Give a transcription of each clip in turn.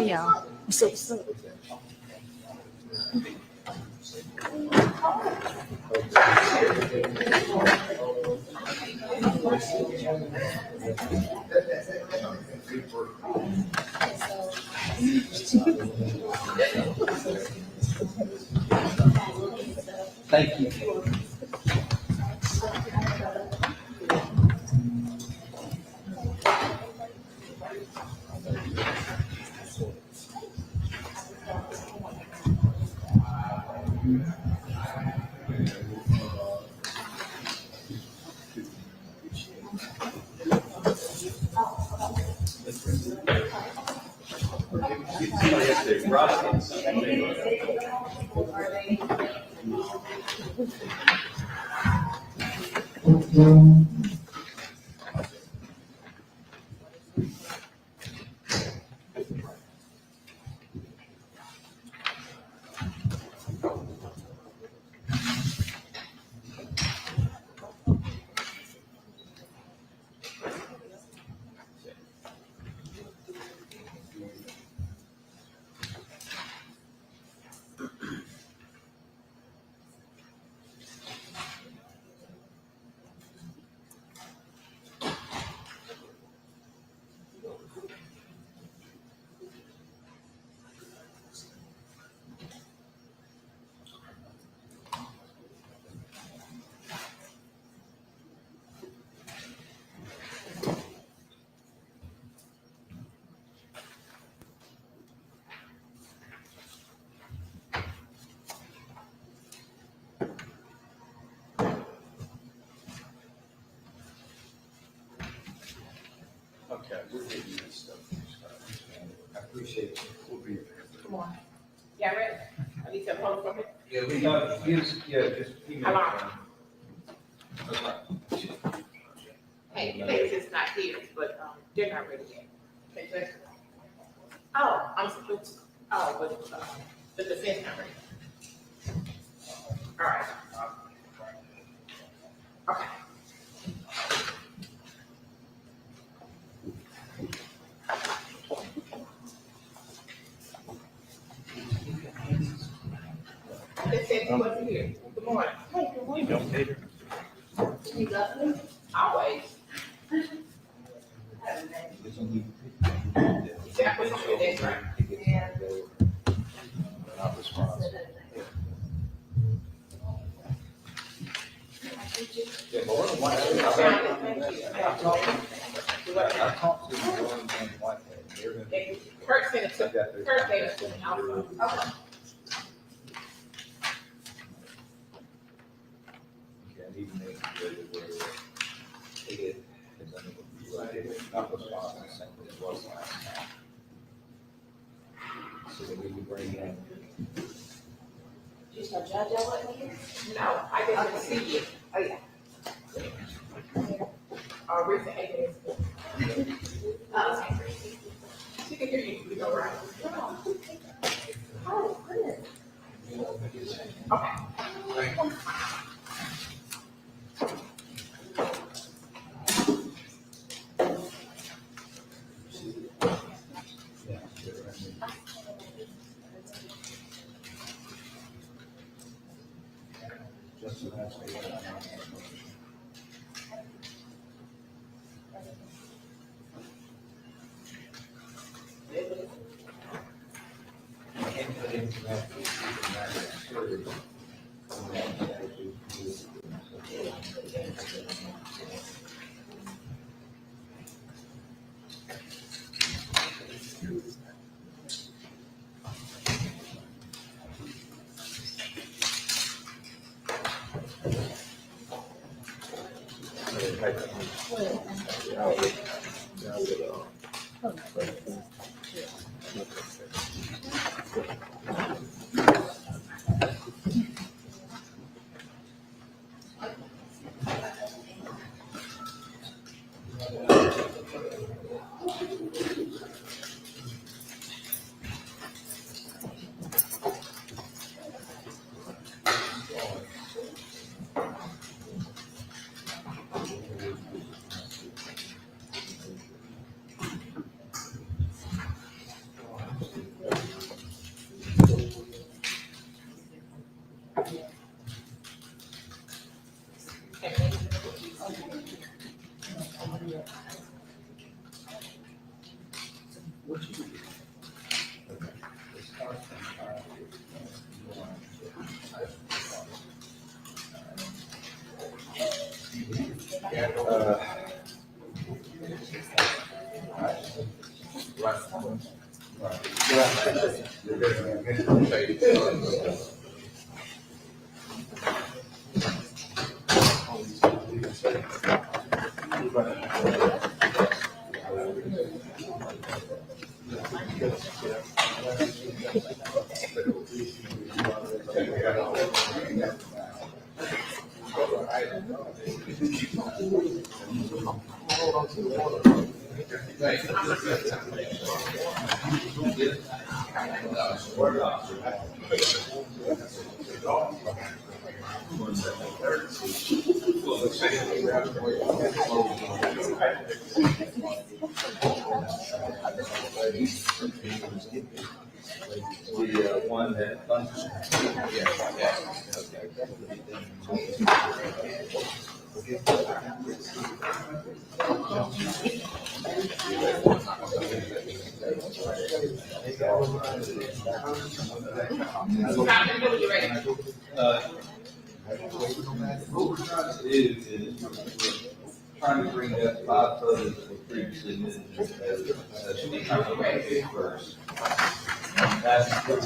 Hey y'all. What's up? Thank you. Okay, we're getting this stuff. I appreciate it. We'll be there. Come on. Yeah, ready? I need to hold from it. Yeah, we got, just email. How Hey, Lex is not here, but, they're not ready yet. Okay, Lex. Oh, I'm supposed to, the defense not ready. All right. Okay. They said he wasn't here. Good morning. Hey, good morning. You got me? Always. You said I put on your desk, right? Yeah. Not responsible. Yeah, but what, I talked to the one in Whitehead. They're gonna- Kurt sent it to, Kurt gave it to me also. Okay. Yeah, I need to make sure that we're, it is under the, like, not responsible, same as it was last time. So that we can bring in. Just a judge, I wasn't here. No, I didn't see you. Oh, yeah. Rita Higgins. Oh, okay. She can hear you. You go right. Oh, goodness. Okay. Just so that's. What you do? Okay. It starts from 5. The one that. Is trying to bring that 5 others that were previously mentioned as the primary first. That's the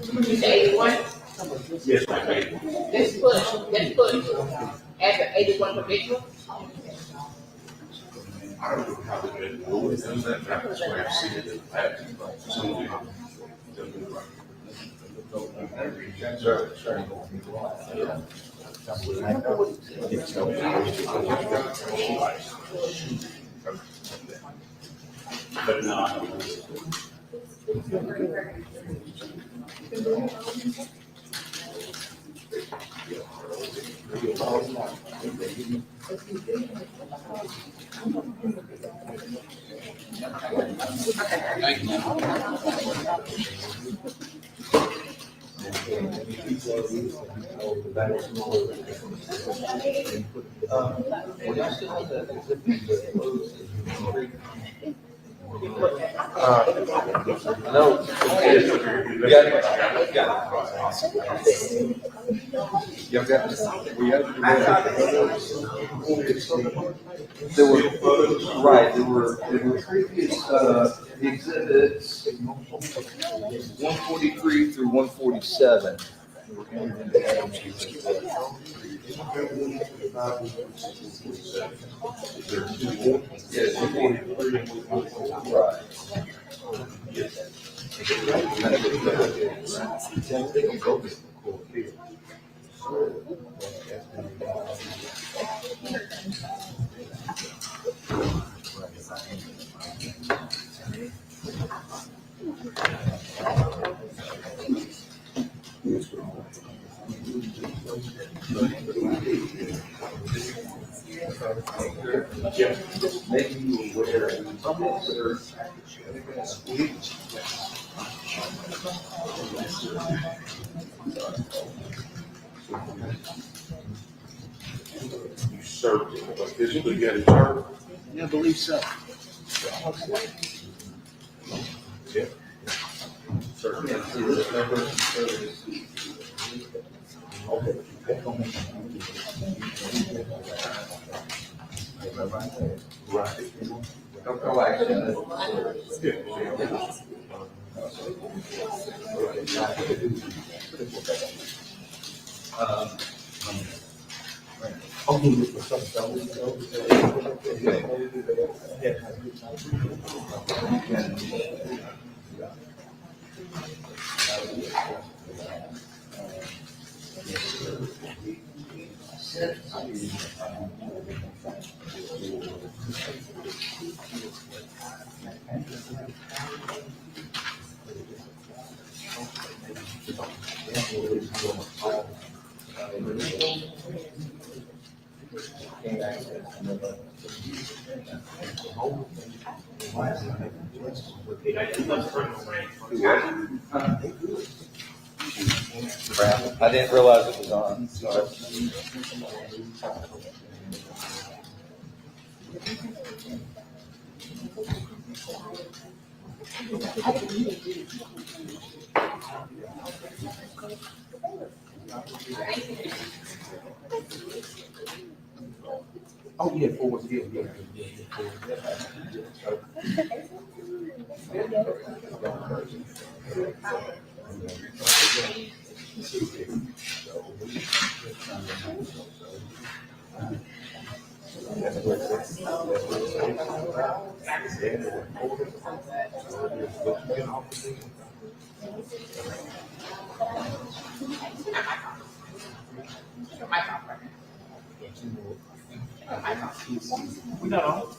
You say 81? Yes. Let's put as an 81 provisional. I don't know how to do it. Always done that. That's why I've seen it in the past. Some of them don't do But not. Thank you. Well, y'all still have that exhibit that closed at 3? I know. Y'all got this? We have. There were, right, there were previous, exhibits, 143 through 147. Yeah, 143 and 144. Right. Making you aware You served it, but physically get it served. Yeah, I believe so. Yeah. Right. No action. I didn't realize it was on. Sorry. Oh, yeah, forward field, yeah. Your mic off right now. Your mic off. We not on.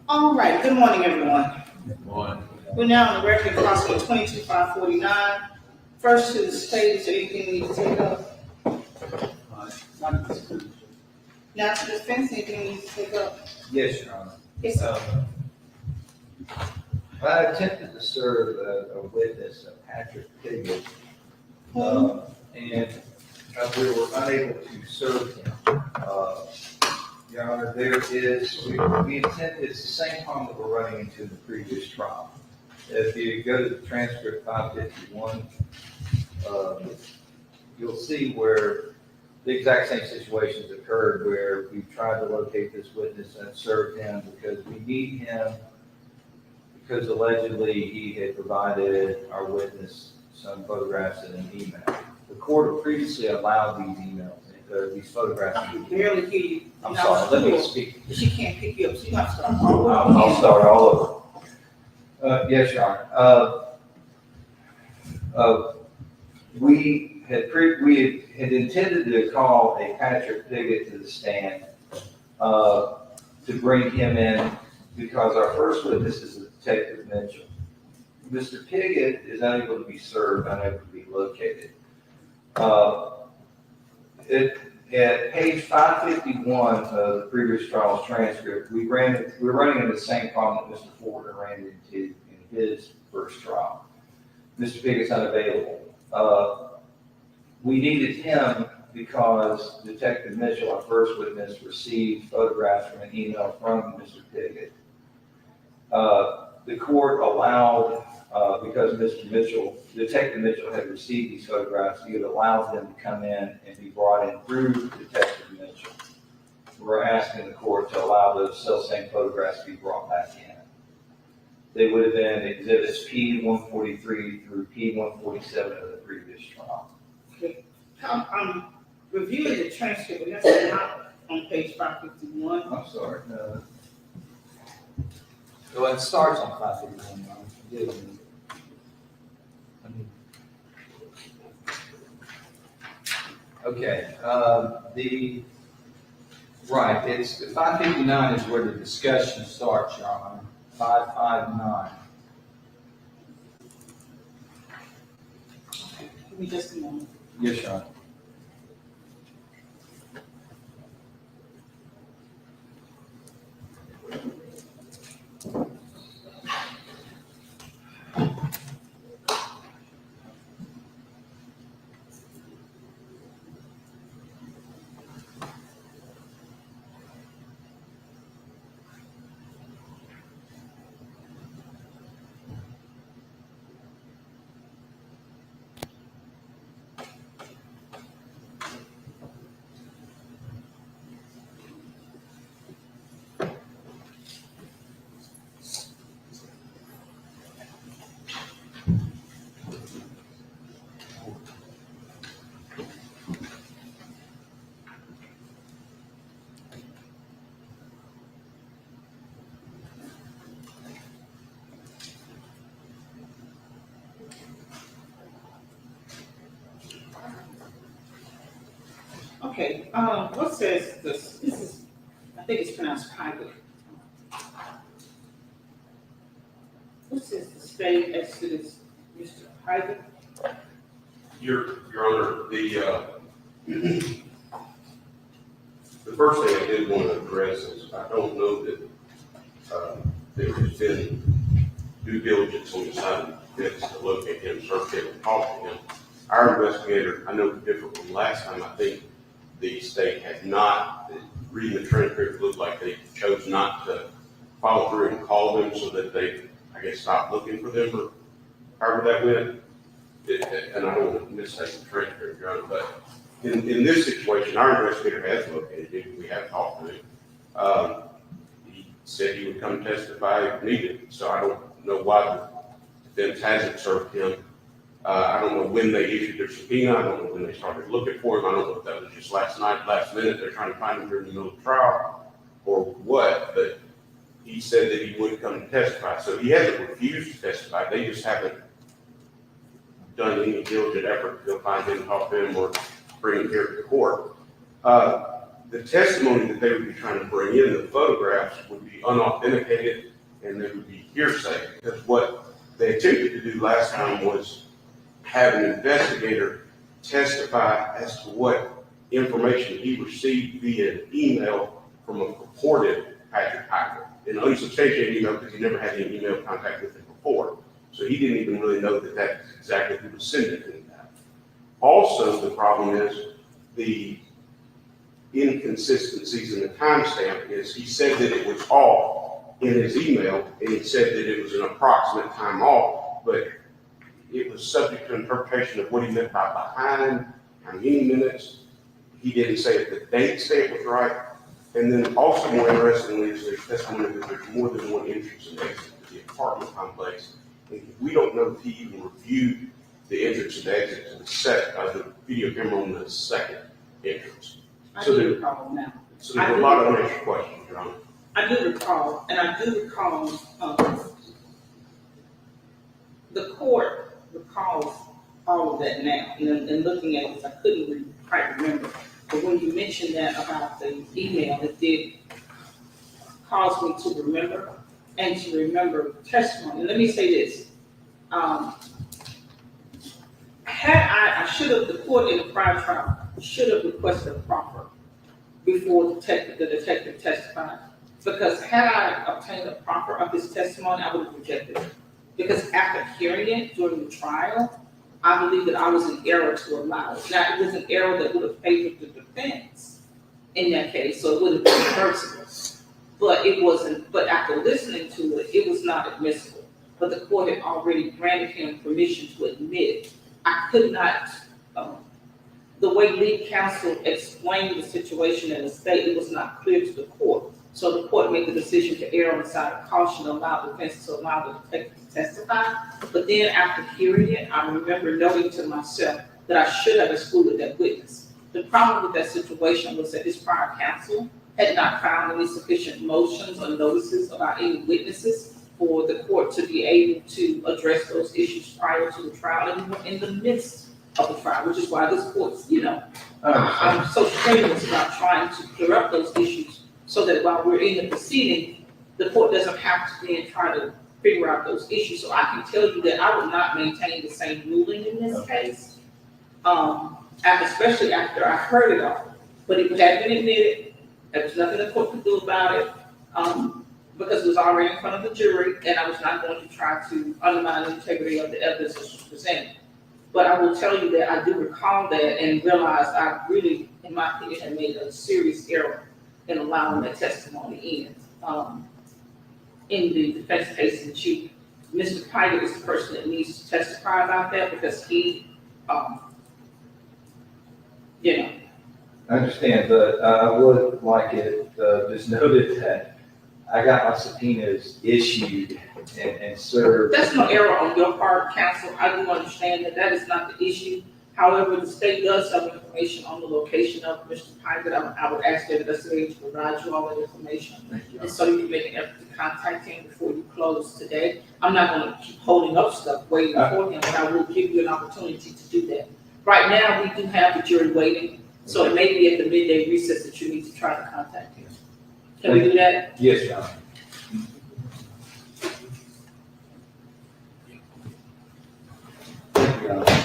All right, good morning, everyone. One. We're now on the record crossing 22-549. First to the stage, is there anything we need to take up? Now to the defense, anything we need to take up? Yes, Your Honor. Yes, sir. I attempted to serve a witness, Patrick Piggott, and we were unable to serve him. Your Honor, we intend, it's the same problem that we're running into in the previous trial. If you go to the transcript 551, you'll see where the exact same situations occurred where we tried to locate this witness and serve him because we need him because allegedly he had provided our witness some photographs in an email. The court had previously allowed these emails, these photographs. I can barely hear you. I'm sorry, let me speak. She can't pick you up, she might start all over. I'll start all over. Yes, Your Honor. We had intended to call a Patrick Piggott to the stand to bring him in because our first witness is Detective Mitchell. Mr. Piggott is unable to be served, unable to be located. At page 551 of the previous trial's transcript, we're running into the same problem that Mr. Ford ran into in his first trial. Mr. Piggott's unavailable. We needed him because Detective Mitchell, our first witness, received photographs from an email from Mr. Piggott. The court allowed, because Detective Mitchell had received these photographs, he had allowed them to come in and be brought in through Detective Mitchell. We're asking the court to allow those same photographs to be brought back in. They would have been exhibits P-143 through P-147 of the previous trial. Okay. I'm reviewing the transcript, but that's not on page 551. I'm sorry. Well, it starts on 551. Okay, it's the 559 is where the discussion starts, Your Honor. 559. Give me just a moment. Yes, Your Honor. Okay, what says this? This is, I think it's pronounced private. What says the state as to this, Mr. Private? Your Honor, the first thing I did want to address is I don't know that there has been due diligence on the side of the defense to locate him, search him, and talk to him. Our investigator, I know different from last time, I think the state had not, reading the transcript, it looked like they chose not to follow through and call them so that they, I guess, stopped looking for them or however that went. And I don't want to mistake the transcript, Your Honor, but in this situation, our investigator has located him. We have talked to him. He said he would come testify if needed, so I don't know why the defense hasn't served him. I don't know when they issued their subpoena. I don't know when they started looking for him. I don't know if that was just last night, last minute, they're trying to find him during the middle of the trial or what, but he said that he would come to testify. So he hasn't refused to testify. They just haven't done any diligent effort to go find him, talk to him, or bring him here to the court. the testimony that they would be trying to bring in, the photographs, would be unauthenticated and they would be hearsay. Because what they attempted to do last time was have an investigator testify as to what information he received via email from a purported Patrick Piper. An unsubstantiated email because he never had any email contact with him before. So he didn't even really know that that's exactly who was sending him that. Also, the problem is the inconsistencies in the timestamp is he said that it was off in his email, and he said that it was an approximate time off, but it was subject to interpretation of what he meant by behind, how many minutes. He didn't say if the date stamp was right. And then also more interestingly is there's testimony that there's more than one entrance and exit to the apartment complex. And we don't know if he even reviewed the entrance and exit to the video camera on the second entrance. I So do there- recall now. So there's a lot of unanswered questions, Your Honor. I do recall, and I do recall, the court recalls all of that now. And looking at this, I couldn't quite remember. But when you mentioned that about the email, it did cause me to remember and to remember testimony. Let me say this. I should have, the court in the prior trial should have requested a proffer before the detective testified. Because had I obtained a proffer of his testimony, I would have rejected it. Because after hearing it during the trial, I believe that I was in error to allow it. Now, it was an error that would have favored the defense in that case, so it would have been reversible. But it wasn't, but after listening to it, it was not admissible. But the court had already granted him permission to admit. I could not, the way lead counsel explained the situation in the state, it was not clear to the court. So the court made the decision to err on the side of caution, allow the defense to allow the detective to testify. But then after hearing it, I remember noting to myself that I should have excluded that witness. The problem with that situation was that his prior counsel had not found any sufficient motions or notices about any witnesses for the court to be able to address those issues prior to the trial, and we were in the midst of the trial, which is why this court's, I'm so strenuous about trying to clear up those issues so that while we're in the proceeding, the court doesn't have to then try to figure out those issues. So I can tell you that I would not maintain the same ruling in this case, especially after I heard it all. But it had been admitted, there was nothing the court could do about it, because it was already in front of the jury, and I was not going to try to undermine the integrity of the evidence that was presented. But I will tell you that I do recall that and realized I really, in my opinion, had made a serious error in allowing that testimony in the defense case in chief. Mr. Piter is the person that needs to testify about that because he, I understand, but I would like it just noted that I got my subpoenas issued and served. that's no error on your part, counsel. I do understand that that is not the issue. However, the state does have information on the location of Mr. Piter. I would ask that the investigator to provide you all that information. And so you can make an effort to contact him before you close today. I'm not gonna keep holding up stuff waiting for him, but I will give you an opportunity to do that. Right now, we do have the jury waiting, so it may be at the midday recess that you need to try to contact him. Can we do that? Yes, Your Honor.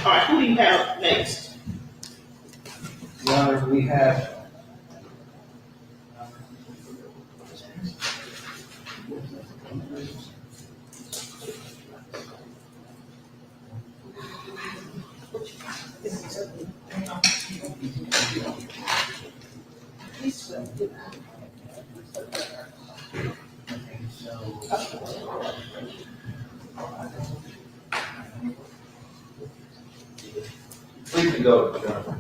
All right, who do you have next? Your Honor, we have we can go, Your Honor.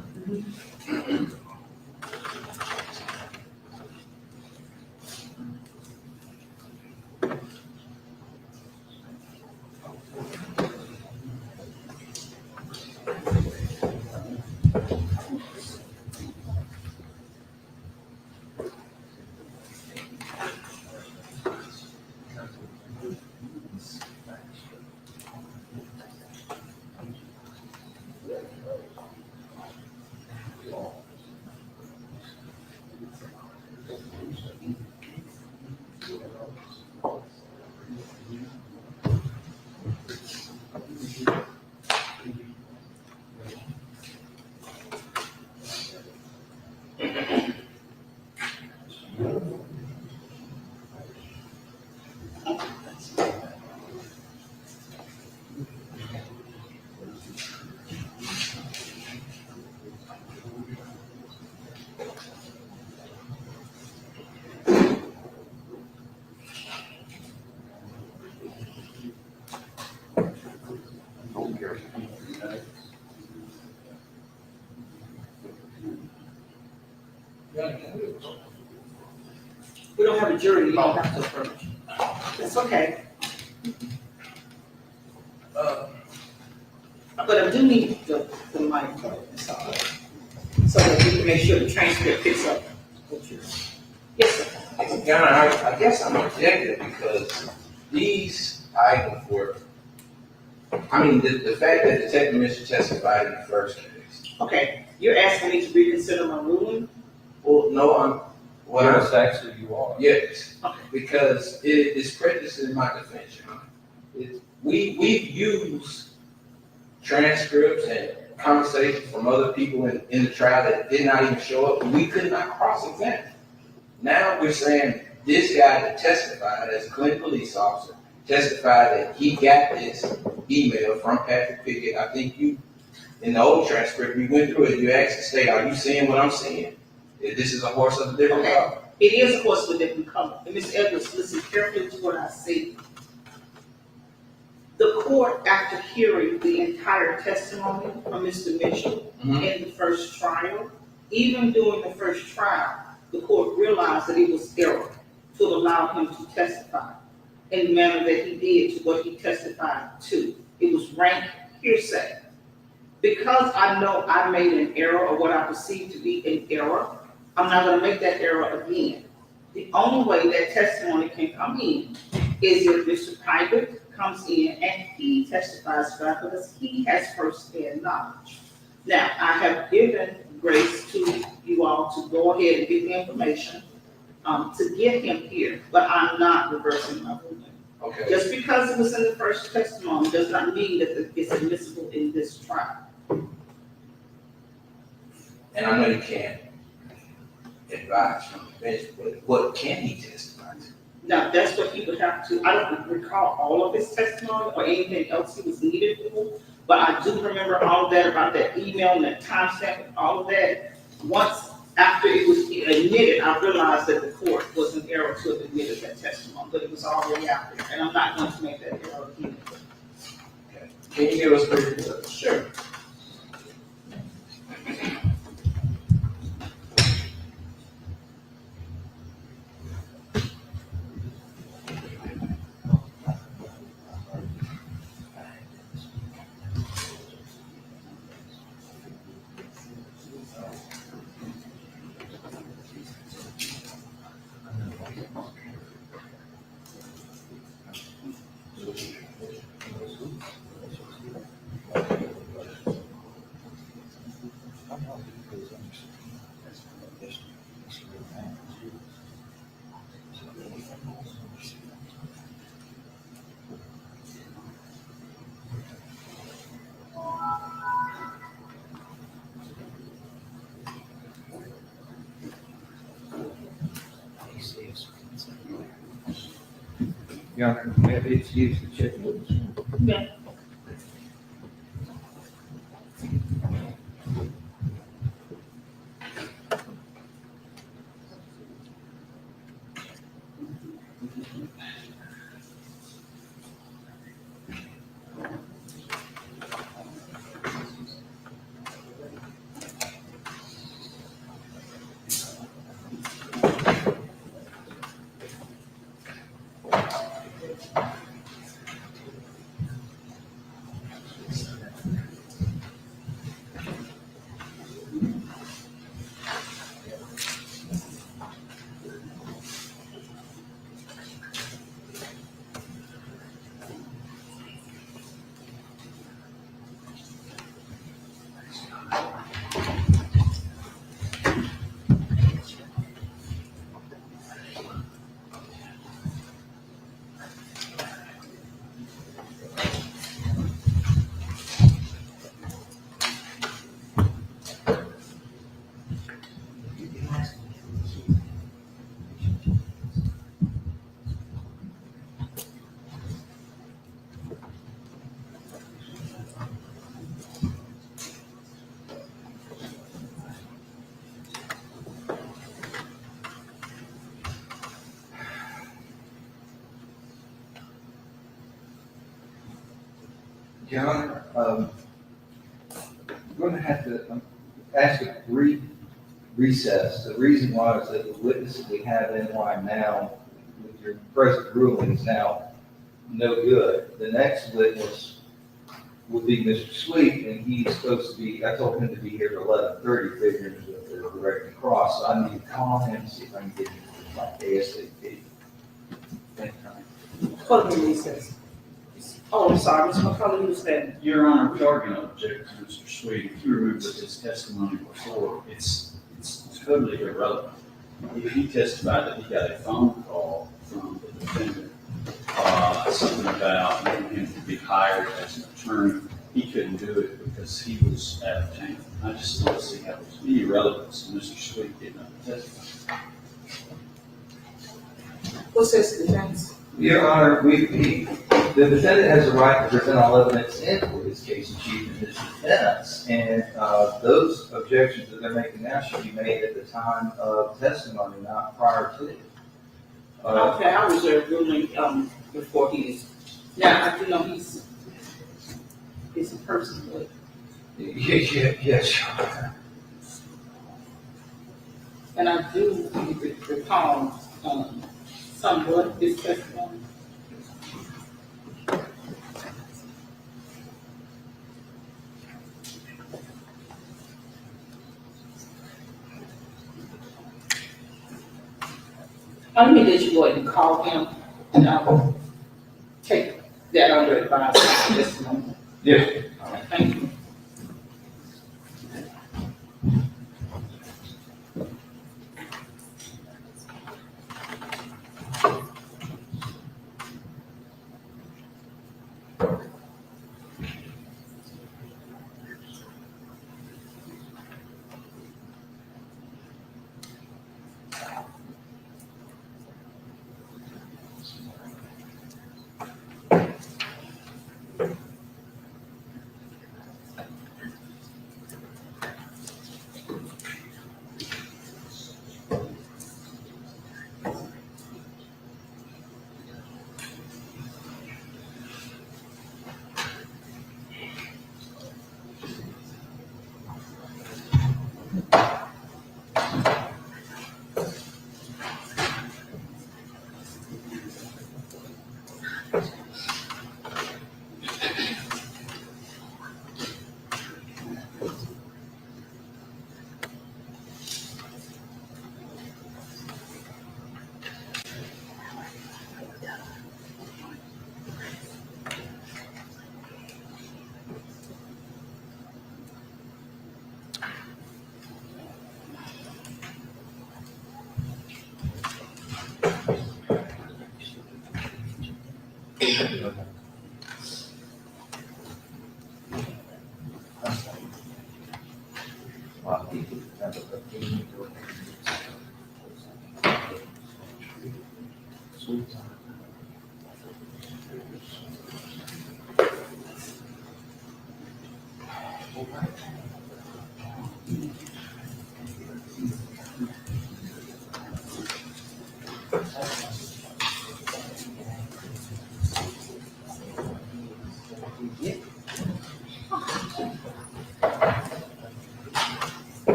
here. We don't have a jury, you don't have to approach. It's okay. But I do need the mic, though, so that we can make sure the transcript picks up what you're. Yes, sir. Your Honor, I guess I'm objective because these items were, the fact that Detective Mitchell testified in the first case. Okay, you're asking me to reconsider my ruling? Well, no, Yes, actually, you are. yes, Okay. because it is prejudicing my defense, Your Honor. We've used transcripts and conversations from other people in the trial that did not even show up, and we could not cross-examine. Now we're saying this guy that testified as a Clinton police officer testified that he got this email from Patrick Pickett. I think you, in the old transcript, you went through it, you asked the state, are you seeing what I'm seeing? If this is a horse of a different color. It is, of course, a different color. And Ms. Edwards, listen carefully to what I say. The court, after hearing the entire testimony from Mr. Mitchell in the first trial, even during the first trial, the court realized that it was error to allow him to testify in the manner that he did to what he testified to. It was rank hearsay. Because I know I made an error or what I perceive to be an error, I'm not going to make that error again. The only way that testimony can come in is if Mr. Pybert comes in and he testifies to that because he has first-hand knowledge. Now, I have given grace to you all to go ahead and get the information to get him here, but I'm not reversing my ruling. Okay. Just because it was in the first testimony does not mean that it's admissible in this trial. And I know you can't advise from the bench, but what can he testify to? Now, that's what he would have to, I don't recall all of his testimony or anything else he was needed for, but I do remember all of that about that email and that timestamp and all of that. Once, after it was admitted, I realized that the court was in error to have admitted that testimony, but it was already out there, and I'm not going to make that error again. Okay. Can you give us a Sure. Your Honor, may I be excused to check with this? Yeah. Your Honor, I'm going to have to ask a brief recess. The reason why is that the witness that we have in line now, with your present ruling, is now no good. The next witness would be Mr. Sweet, and he's supposed to be, I told him to be here at 11:30, figuring that they're direct across. So I need to call him and see if I can get him like ASAP. Call the recess. Oh, I'm sorry, Mr. McCullough, you was saying. Your Honor, we are going to object to Mr. Sweet. If you remember his testimony before, it's totally irrelevant. He testified that he got a phone call from the defendant, something about wanting him to be hired as an attorney. He couldn't do it because he was out of town. I just don't see how there's any relevance to Mr. Sweet getting up and testify. What's this defense? Your Honor, the defendant has the right to present all evidence in for his case in chief in his defense, and those objections that they're making now should be made at the time of testimony, not prior to it. Okay, I reserve ruling, before he is, now, I do know he's a person, but Yes, Your Honor. and I do recall, somewhat his testimony. I'm gonna let you go ahead and call him, and I will take that under advisement this moment. Yes. All right, thank you.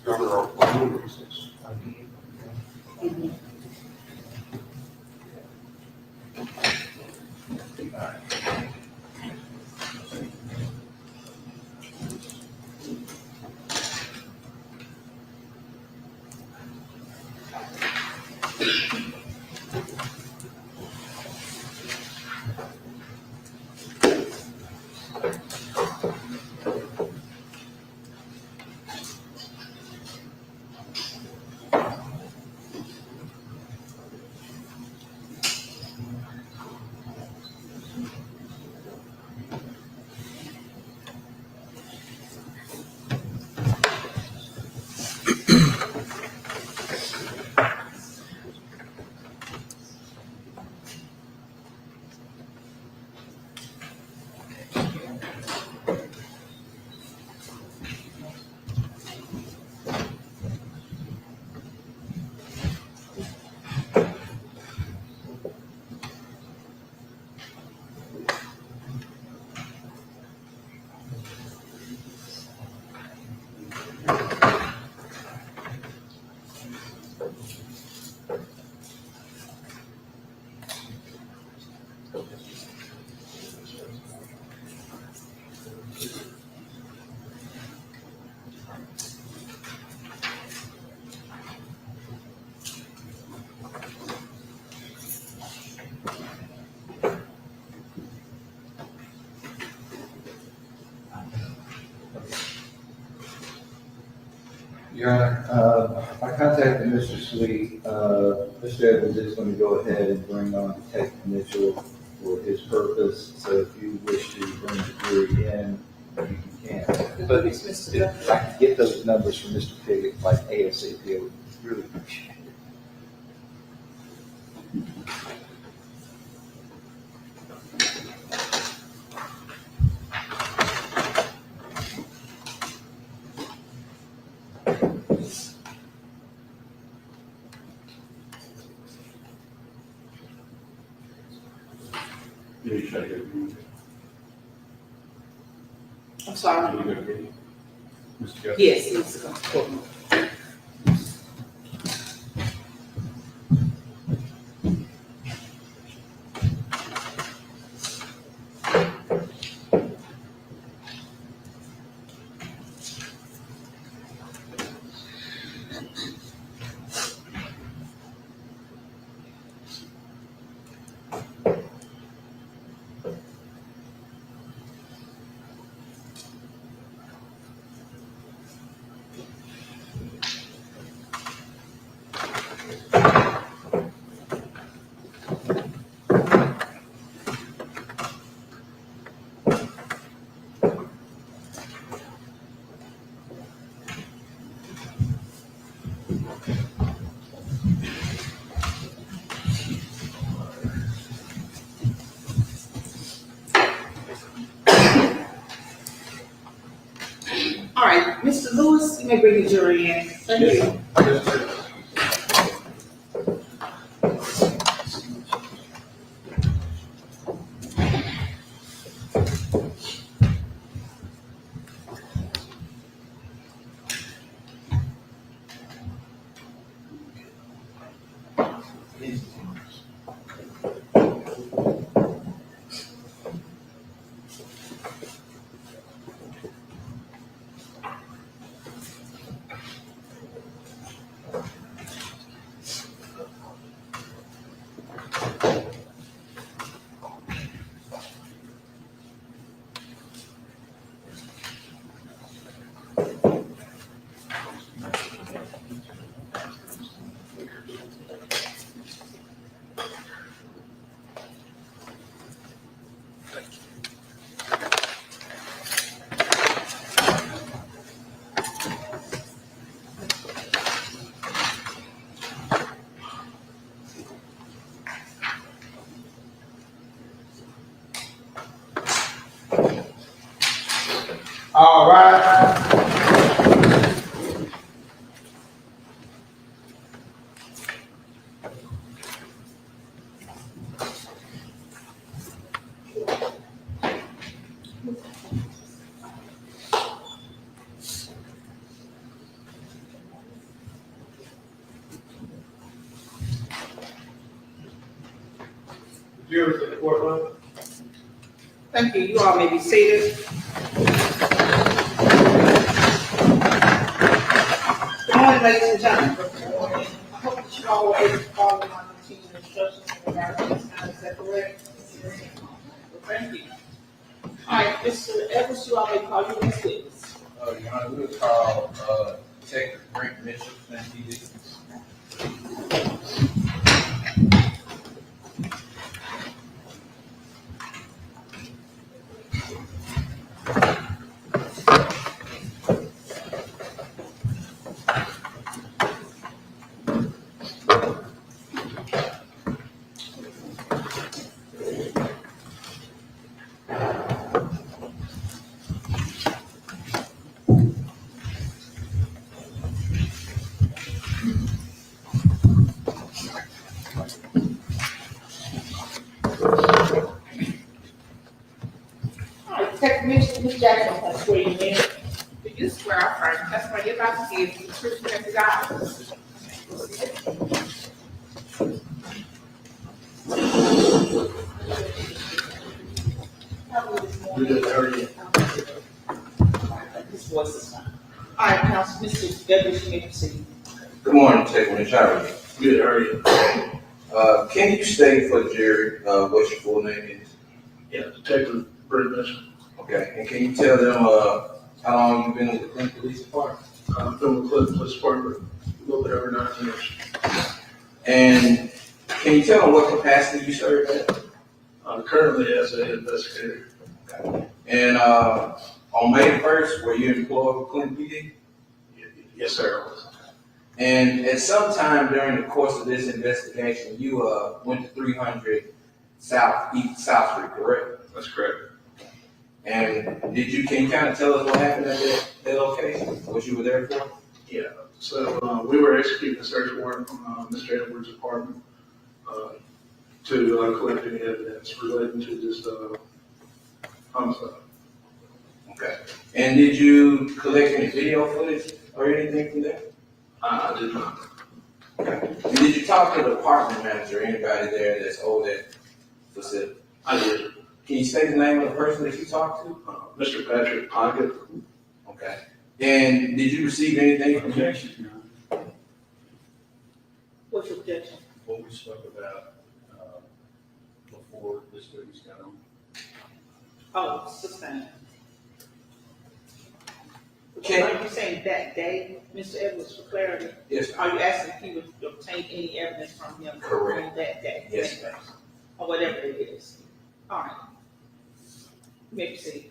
Your Honor, on recess. Your Honor, I contacted Mr. Sweet. Mr. Edwards is going to go ahead and bring on Detective Mitchell for his purpose. So if you wish to bring the jury in, you can. But if I can get those numbers from Mr. Piggott, like ASAP, I would really appreciate it. You try to get I'm sorry. Mr. Guthrie. Yes, it's a courtroom. All right, Mr. Lewis, you may bring the jury in. Thank you. All right. Viewers in the courtroom. Thank you. You all may be seated. Good morning, ladies and gentlemen. I hope that you all were able to follow my continued instructions in regards to this time. Is that correct? Well, thank you. All right, Mr. Evans, you all may call your next witness. Your Honor, we'll call, Detective Brent Mitchell, thank you. All right, Detective Mitchell, Ms. Jackson, will swear you in. Do you swear or affirm the testimony you're about to give is the truth and the God? Good, how are you? His voice is fine. All right, now, Mr. Douglas, you may proceed. Good morning, Detective Mitchell, how are you? Good, how are you? Can you state for the jury, what your full name is? Yeah, Detective Brent Mitchell. Okay, and can you tell them, how long you've been with the Clinton Police Department? I've been with Clifton Police Department a little bit over 9 years. And can you tell me what capacity you serve at? Currently as an investigator. And on May 1st, were you employed with Clinton PD? Yes, sir. I was. And at some time during the course of this investigation, you went to 300 East South Street, correct? That's correct. And can you kind of tell us what happened at that location, what you were there for? Yeah. So we were executing a search warrant on Mr. Edwards' apartment to collect any evidence relating to this homicide. Okay. And did you collect any video footage or anything from there? I did not. Okay. And did you talk to the apartment manager or anybody there that's over that facility? I did. Can you say the name of the person that you talked to? Mr. Patrick Pocket. Okay. And did you receive anything from him? Objection, Your Honor. What's your objection? What we spoke about before this witness got on. Oh, sustained. Okay. Are you saying that day, Mr. Edwards, for clarity? Yes, Are you asking if you would obtain any evidence from him? Correct. On that day? yes, ma'am. Or whatever it is. All right. Maybe see.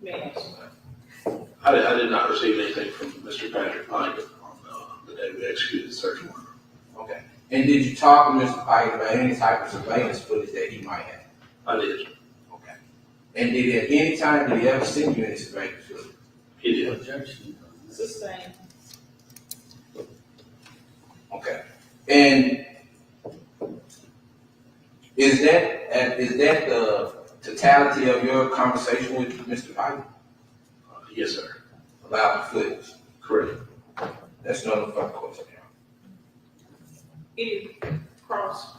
May I answer? I did not receive anything from Mr. Patrick Pocket on the day we executed the search warrant. Okay. And did you talk to Mr. Pike about any type of surveillance footage that he might have? I did. Okay. And at any time did he ever send you any surveillance footage? He did. Objection, Your Honor. Sustained. Okay. And is that the totality of your conversation with Mr. Pike Yes, sir. about the footage? Correct. That's no further question. Any cross?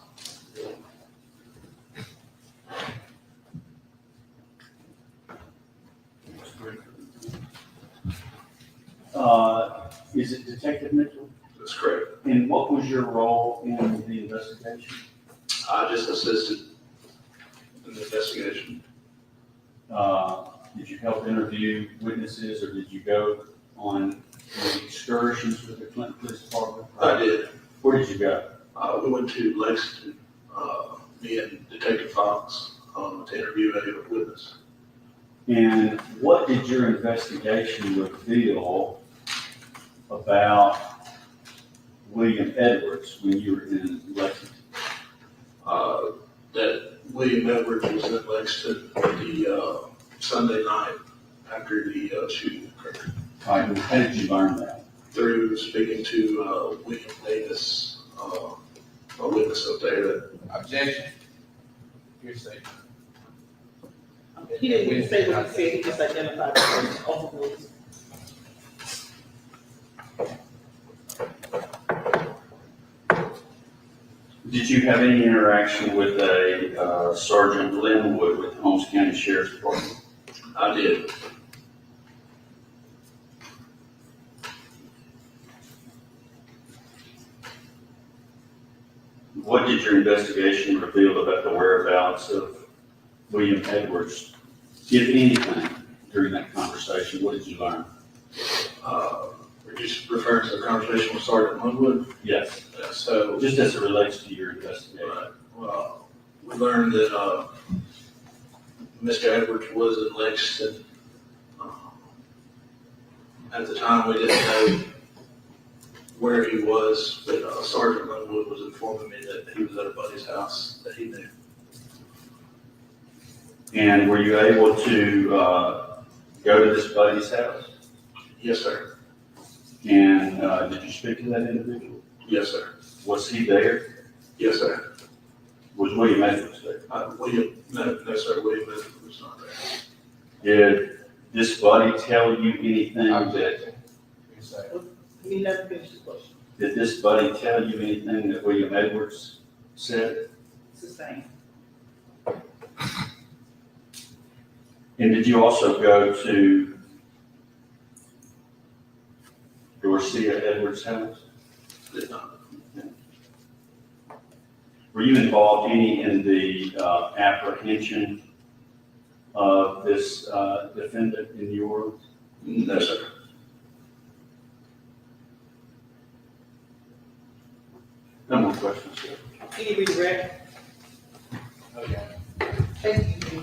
Is it Detective Mitchell? That's correct. And what was your role in the investigation? I just assisted in the investigation. Did you help interview witnesses, or did you go on any excursions with the Clinton Police Department? I did. Where did you go? We went to Lexington, me and Detective Fox, to interview a witness. And what did your investigation reveal about William Edwards when you were in Lexington? That William Edwards was in Lexington the Sunday night after the shooting occurred. All right, how did you learn that? Through speaking to William Davis, a witness up there. Objection. Hearsay. He didn't even say what he said, he just identified the person overall. Did you have any interaction with a Sergeant Linwood with the Holmes County Sheriff's Department? I did. What did your investigation reveal about the whereabouts of William Edwards? If anything, during that conversation, what did you learn? We're just referring to the conversation with Sergeant Linwood. Yes, So, just as it relates to your investigation. well, we learned that Mr. Edwards was in Lexington. At the time, we didn't know where he was, but Sergeant Linwood was informing me that he was at a buddy's house that he knew. And were you able to go to this buddy's house? Yes, sir. And did you speak to that individual? Yes, sir. Was he there? Yes, sir. Was William Edwards there? No, sir, William Edwards was not there. Did this buddy tell you anything that, Hearsay. He never finished the question. did this buddy tell you anything that William Edwards said? Sustained. And did you also go to Dorcia Edwards' house? Did not. Were you involved any in the apprehension of this defendant in New Orleans? No, sir. No more questions, sir. Can you redirect? Okay. Thank you.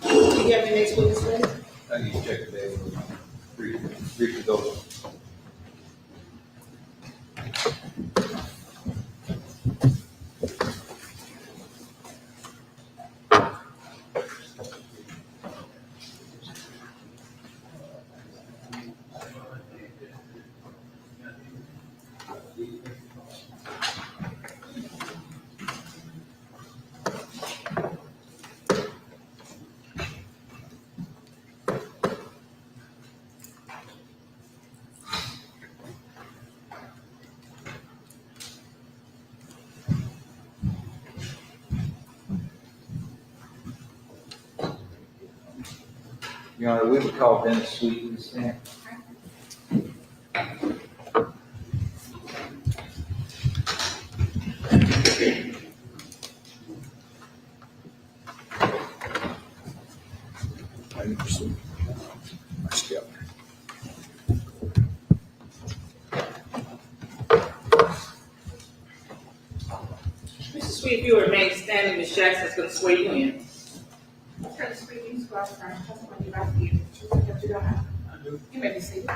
Do you have any next witness list? I need to check the day. Free to go. Your Honor, we would call Dennis Sweet and stand. Mr. Sweet, if you remain standing, Ms. Jackson's gonna swear you in. Attorney Sweet, you swear to affirm testimony you're about to give, the truth that you don't have. You may be seated.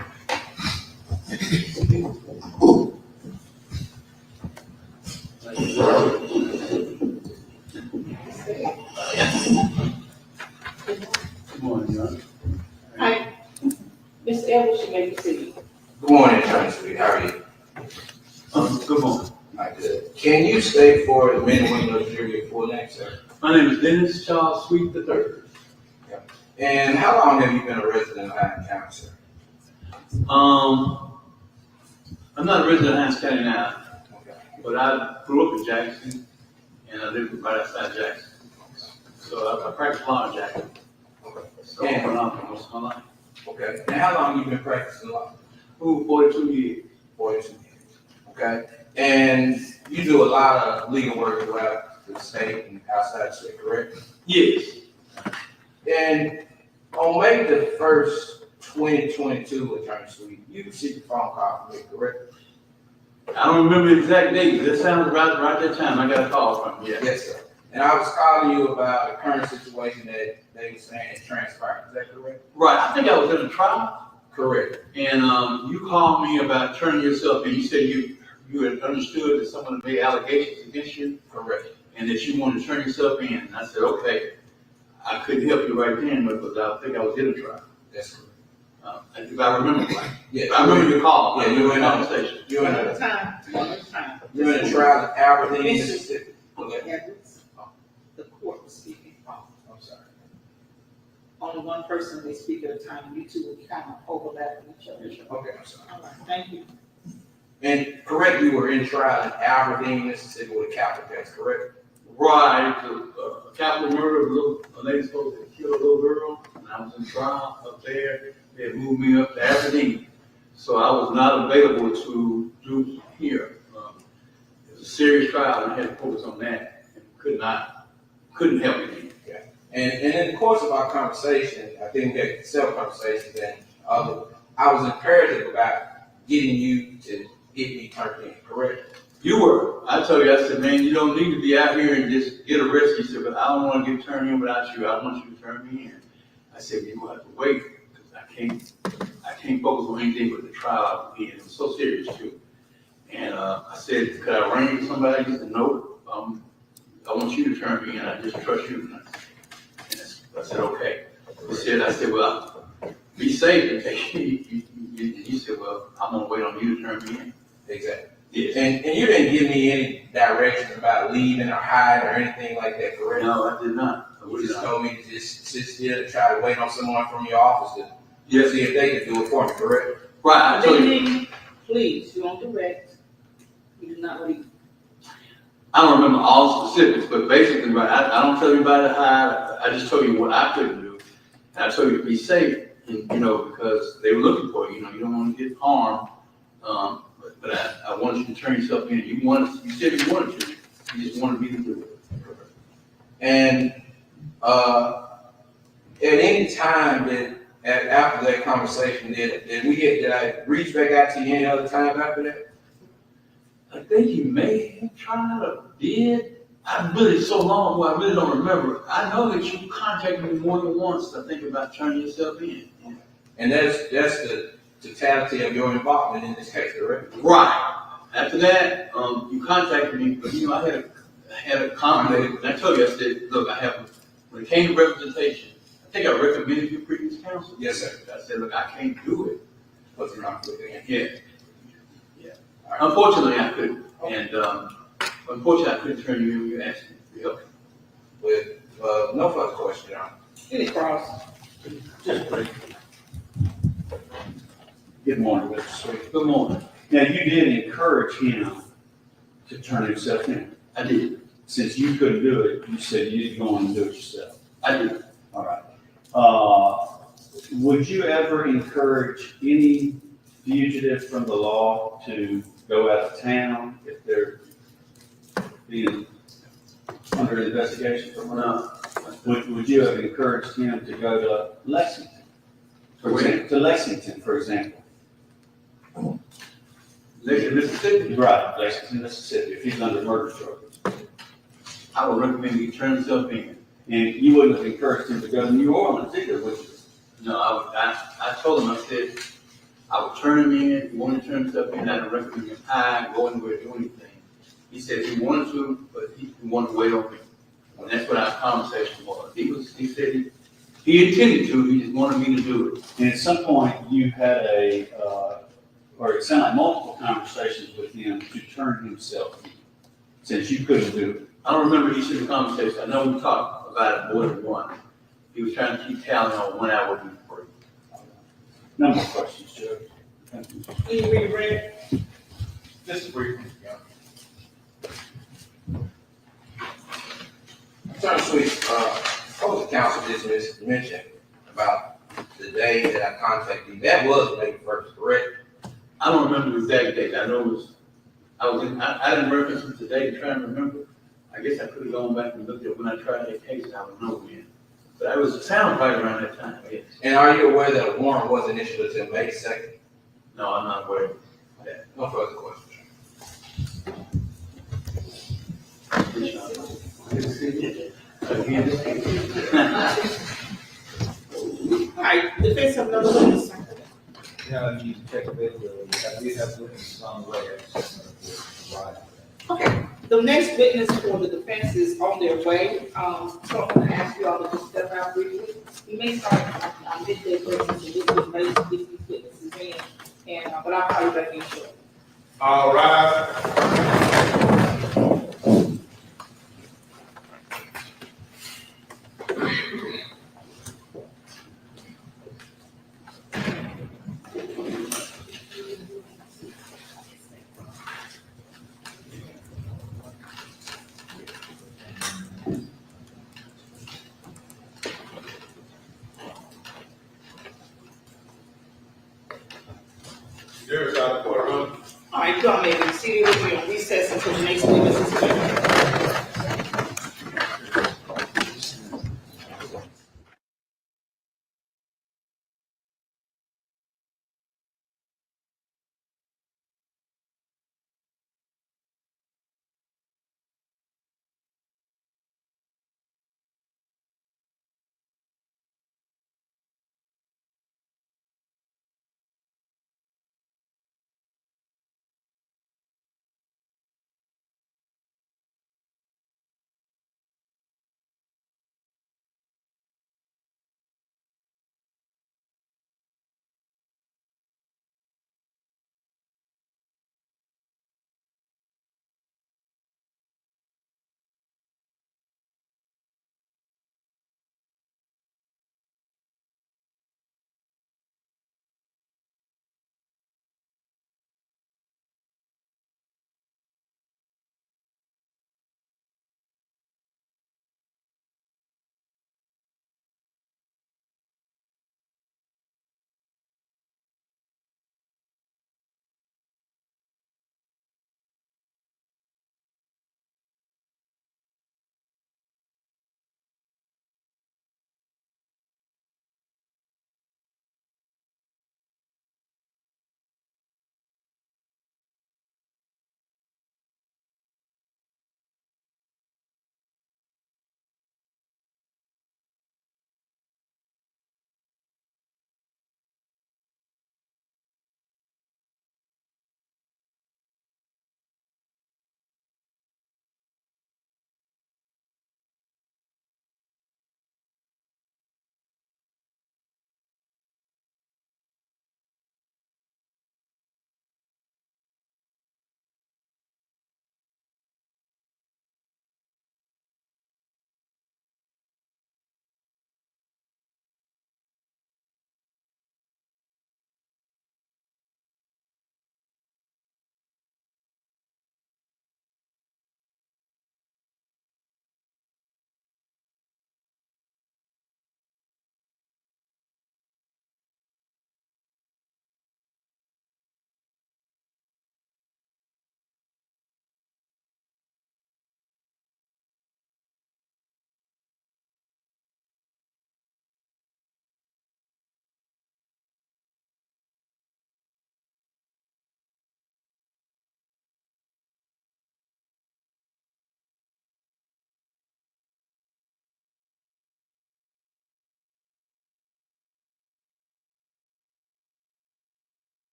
Good morning, Your Honor. Hi, Mr. Edwards, you may proceed. Good morning, Attorney Sweet, how are you? Good morning. All good. Can you state for the men and women of the jury your full name, sir? My name is Dennis Charles Sweet III. And how long have you been a resident of Hines County, sir? I'm not a resident of Hines County now, Okay. but I grew up in Jackson, and I live right outside Jackson. So I practice law in Jackson. So I've been out for most of my life. Okay. And how long you been practicing law? Ooh, 42 years. 42 years. Okay. And you do a lot of legal work throughout the state and outside the state, correct? Yes. And on May the 1st, 2022, Attorney Sweet, you received a phone call from me, correct? I don't remember the exact date, but it sounds right that time. I got a call from you. Yes, sir. And I was calling you about the current situation that they were saying is transpiring. Is that correct? Right. I think I was in a trial, Correct. and you called me about turning yourself in. You said you had understood that someone had made allegations against you, Correct. and that you wanted to turn yourself in. And I said, okay. I couldn't help you right then, because I think I was in a trial. That's correct. If I remember right. Yeah. I remember your call. Yeah, you were in a conversation. You're in One at a a time, one at a time. You're in a trial in Aberdeen, Mr. Mississippi. Okay. Edwards, the court was speaking. I'm sorry. Only one person may speak at a time, you two will kind of overlap with each other. Okay, I'm sorry. All right, thank you. And correct, you were in trial in Aberdeen, Mississippi with a capital case, correct? Right, a capital murder, a lady supposed to kill a little girl, and I was in trial up there. They had moved me up to Aberdeen, so I was not available to do here. It was a serious trial, and I had to focus on that, and couldn't help you. And in the course of our conversation, I think we had several conversations, and I was imperative about getting you to get me turned in, correct? You were. I told you, I said, man, you don't need to be out here and just get arrested. You said, but I don't want to get turned in without you. I want you to turn me in. I said, you're going to have to wait, because I can't focus on anything but the trial again. It was so serious, too. And I said, could I arrange somebody? He said, no, I want you to turn me in. I just trust you. And I said, okay. I said, well, be safe. He said, well, I'm going to wait on you to turn me in. Exactly. Yes. And you didn't give me any directions about leaving or hiding or anything like that, correct? No, I did not. You just told me to just sit still and try to wait on someone from your office to Yes. see if they could do it for me, correct? Right, I told you. Leaving, please, you don't direct, you do not leave. I don't remember all specifics, but basically, right, I don't tell anybody to hide. I just told you what I couldn't do. And I told you to be safe, and, because they were looking for you. You don't want to get harmed. But I wanted you to turn yourself in. You said you wanted to. You just wanted me to do it. And at any time after that conversation, did I reach back out to you any other time after that? I think he may have tried or did. I'm really so long ago, I really don't remember. I know that you contacted me more than once, I think, about turning yourself in. And that's the totality of your involvement in this case, correct? Right. After that, you contacted me, but you know, I had a conversation, and I told you, I said, look, when it came to representation, I think I recommended your previous counsel. Yes, sir. I said, look, I can't do it. What's the conflict again? Yeah. Unfortunately, I couldn't. And, unfortunately, I couldn't turn you in when you asked me for help. With, no further question, Your Honor. Any cross? Just briefly. Good morning, Mr. Sweet. Good morning. Now, you did encourage him to turn himself in. I did. Since you couldn't do it, you said you'd go on and do it yourself. I did. All right. Would you ever encourage any fugitive from the law to go out of town if they're being under investigation for murder? Would you have encouraged him to go to Lexington? To Lexington, for example. Lexington, Mississippi, Right, Lexington, Mississippi, if he's under murder charges. I would recommend he turn himself in. And you wouldn't have encouraged him to go to New Orleans either, would you? No, I told him, I said, I would turn him in, he wanted to turn himself in, I didn't recommend him hide, go anywhere, do anything. He said he wanted to, but he wanted to wait on me. And that's what our conversation was. He said he intended to, he just wanted me to do it. And at some point, you had or it sounded like multiple conversations with him to turn himself in, since you couldn't do it. I don't remember each of the conversations. I know we talked about it more than one. He was trying to keep tally on when I would be free. No more questions, Judge. Thank you. Any reread? Just briefly, Your Honor. Attorney Sweet, opposing counsel just mentioned about the day that I contacted you. That was May 1st, correct? I don't remember the exact date. I know it was, I didn't reference it today to try and remember. I guess I could have gone back and looked at when I tried that case, I would know when. But it sounded right around that time, yes. And are you aware that a warrant wasn't issued until May 2nd? No, I'm not aware of that. No further questions. All right, defense of another witness. Yeah, you need to check the video. We have witnesses on the way. Right. Okay, the next witness for the defense is on their way. So I'm gonna ask you all to just step out briefly. We may start on midday questions and this is basically these witnesses in, and, but I'll call you back in shortly. All right. There's our courtroom. All right, you all may be seated. We'll be on recess until the next witness is here.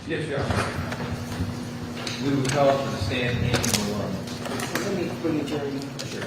Yes, Your Honor. We will call for the stand in the room. Let me bring the jury in. Sure.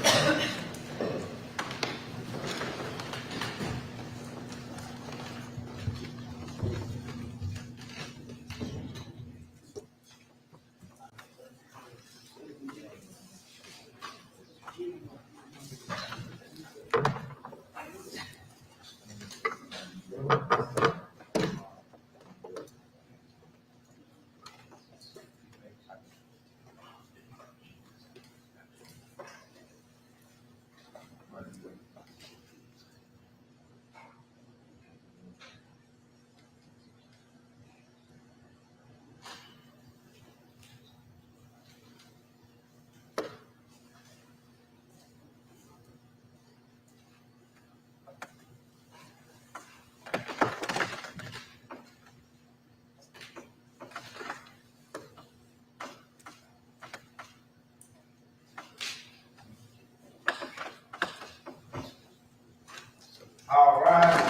All right.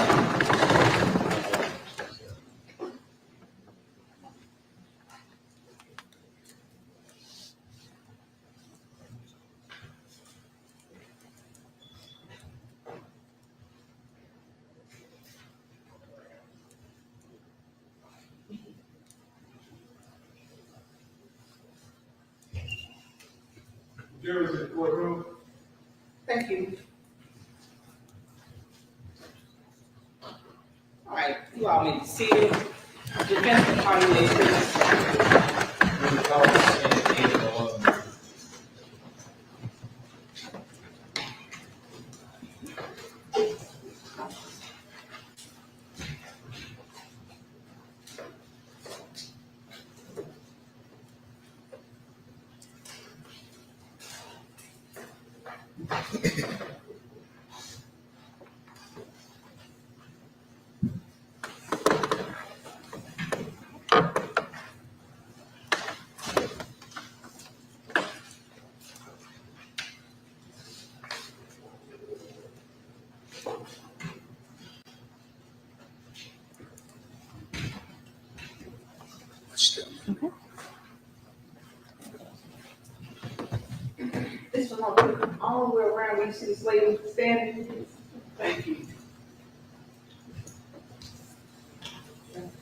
Jurors in the courtroom. Thank you. All right, you all may be seated. Defense attorney, please. We will call for the stand in the room. This one, I'll do all the way around, you see this lady standing? Thank you.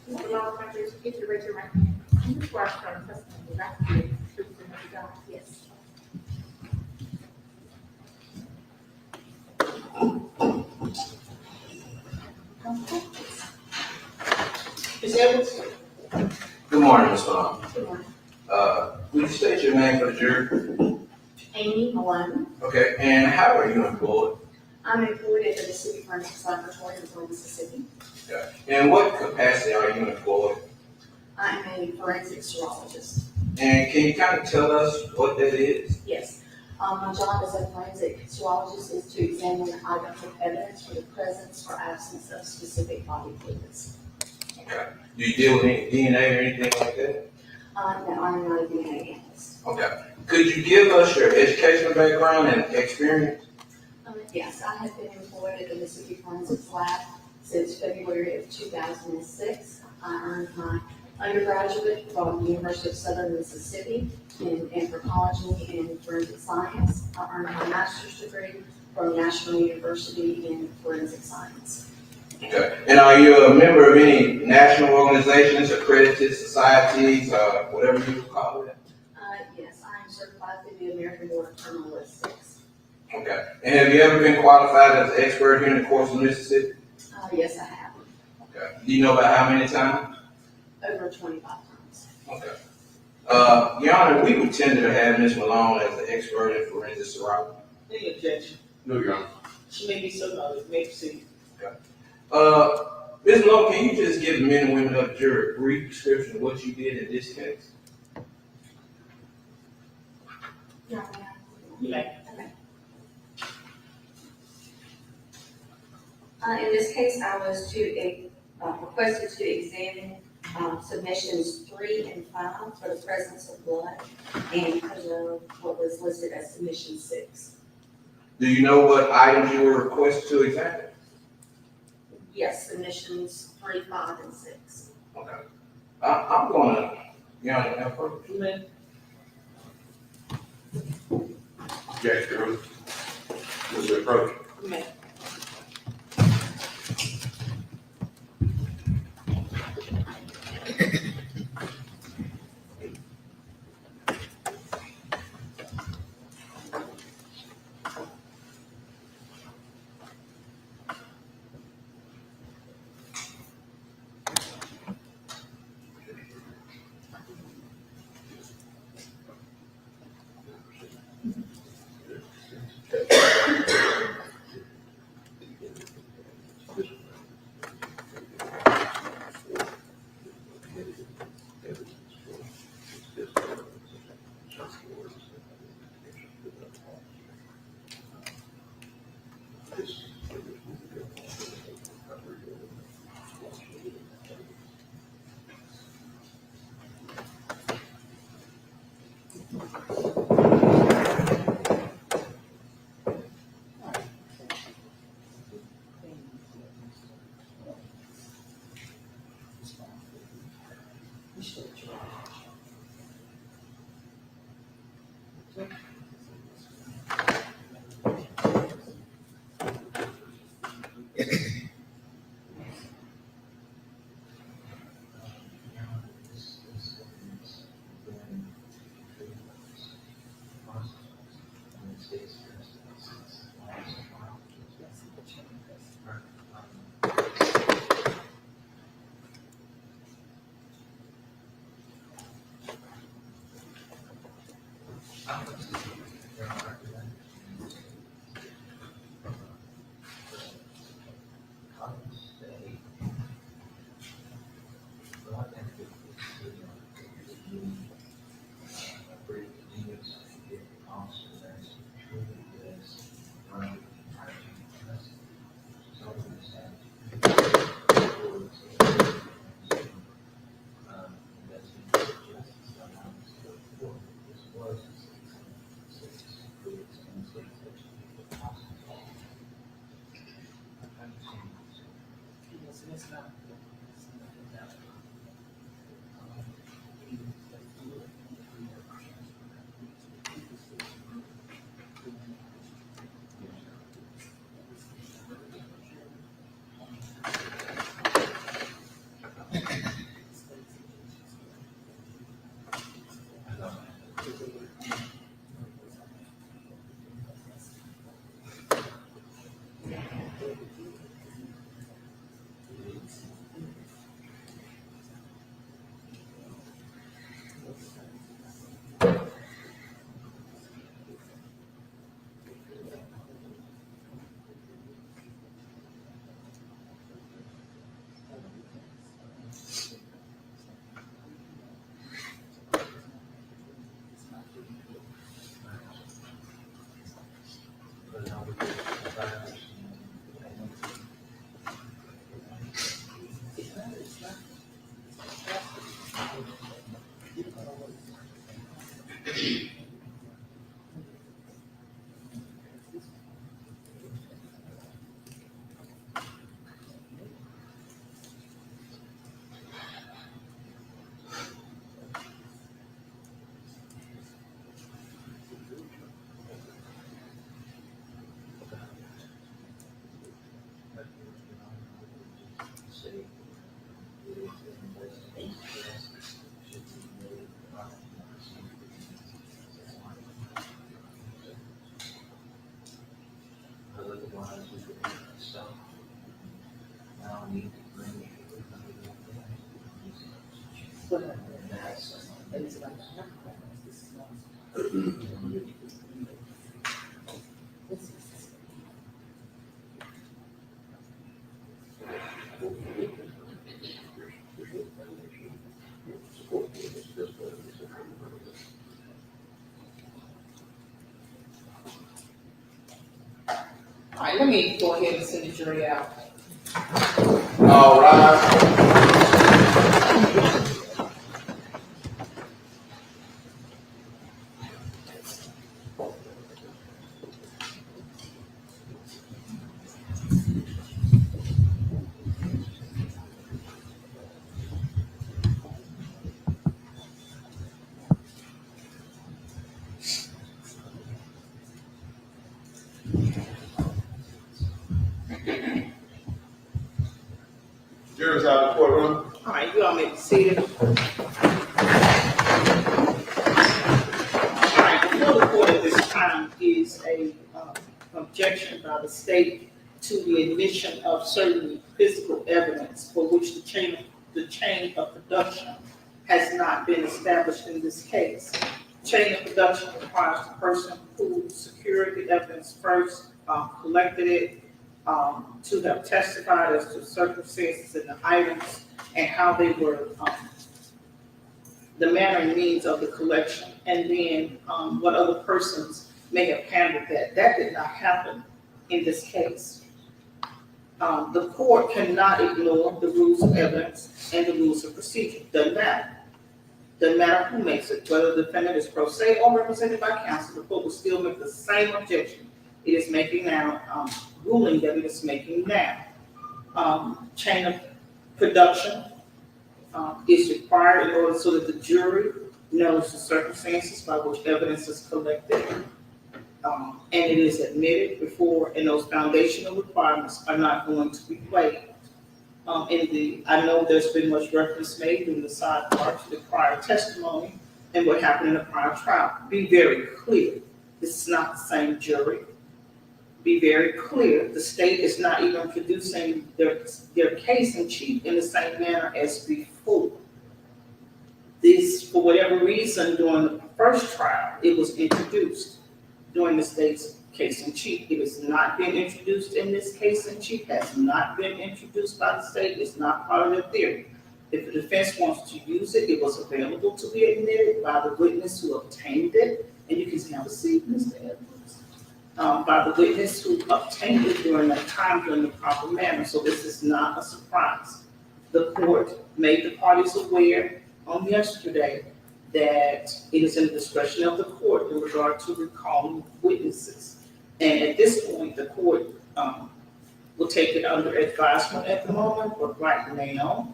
Mr. Law, if you raise your right hand, you swear to tell the testimony that you give the truth and nothing but God. Yes. Ms. Edwards? Good morning, Ms. Vaughn. Good morning. Would you state your name for the jury? Amy Malone. Okay, and how are you employed? I'm employed at the Mississippi Forensics Laboratory in Florence, Mississippi. Okay. In what capacity are you employed? I'm a forensic serologist. And can you kind of tell us what that is? Yes. My job as a forensic serologist is to examine items of evidence for the presence or absence of specific body fluids. Okay. Do you deal with any DNA or anything like that? No, I'm not a DNA analyst. Okay. Could you give us your educational background and experience? Yes, I have been employed at the Mississippi Forensics Lab since February of 2006. I earned my undergraduate from the University of Southern Mississippi in anthropology and forensic science. I earned my master's degree from National University in forensic science. Okay. And are you a member of any national organizations, accredited societies, whatever you would call it? Yes, I am certified through the American Board of Criminalistics. Okay. And have you ever been qualified as an expert here in the courts of Mississippi? Yes, I have. Okay. Do you know about how many times? Over 25 times. Okay. Your Honor, we would tend to have Ms. Malone as the expert in forensic serology. Any objection? No, Your Honor. She may be so noted, may proceed. Ms. Malone, can you just give the men and women of the jury a brief description of what you did in this case? Yeah. You may. In this case, I was requested to examine submissions 3 and 5 for the presence of blood and preserve what was listed as submission 6. Do you know what items you were requested to examine? Yes, submissions 3, 5, and 6. Okay. I'm gonna, approach you, man. Jack, you're, was the approach? Man. All right, let me go ahead and send the jury out. All right. seated. All right, before the court at this time is a, objection by the state to the admission of certain physical evidence for which the chain of production has not been established in this case. Chain of production requires the person who secured the evidence first, collected it, to have testified as to circumstances and the items and how they were, the manner and means of the collection, and then what other persons may have handled that. That did not happen in this case. The court cannot ignore the rules of evidence and the rules of procedure. Doesn't matter. Doesn't matter who makes it, whether the defendant is pro se or represented by counsel, the court will still make the same objection it is making now, ruling that it is making now. Chain of production is required in order so that the jury knows the circumstances by which evidence is collected, and it is admitted before, and those foundational requirements are not going to be waived. I know there's been much reference made in the sidebar to the prior testimony and what happened in the prior trial. Be very clear, this is not the same jury. Be very clear, the state is not even producing their case in chief in the same manner as before. This, for whatever reason, during the first trial, it was introduced during the state's case in chief. It has not been introduced in this case in chief, has not been introduced by the state, it's not part of their theory. If the defense wants to use it, it was available to be admitted by the witness who obtained it, and you can have a seat, Mr. Edwards. By the witness who obtained it during that time, during the proper manner, so this is not a surprise. The court made the parties aware on yesterday that it is in the discretion of the court in regard to recalling witnesses. And at this point, the court will take it under advisement at the moment, but right now,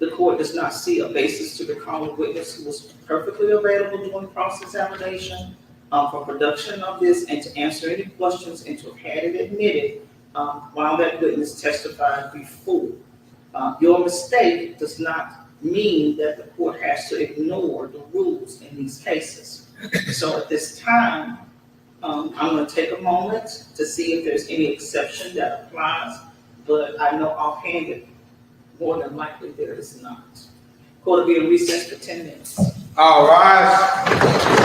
the court does not see a basis to recall a witness who was perfectly available during cross-examination for production of this and to answer any questions and to have had it admitted while that witness testified before. Your mistake does not mean that the court has to ignore the rules in these cases. So at this time, I'm going to take a moment to see if there's any exception that applies, but I know offhand that more than likely there is not. Court will be in recess for 10 minutes. All rise.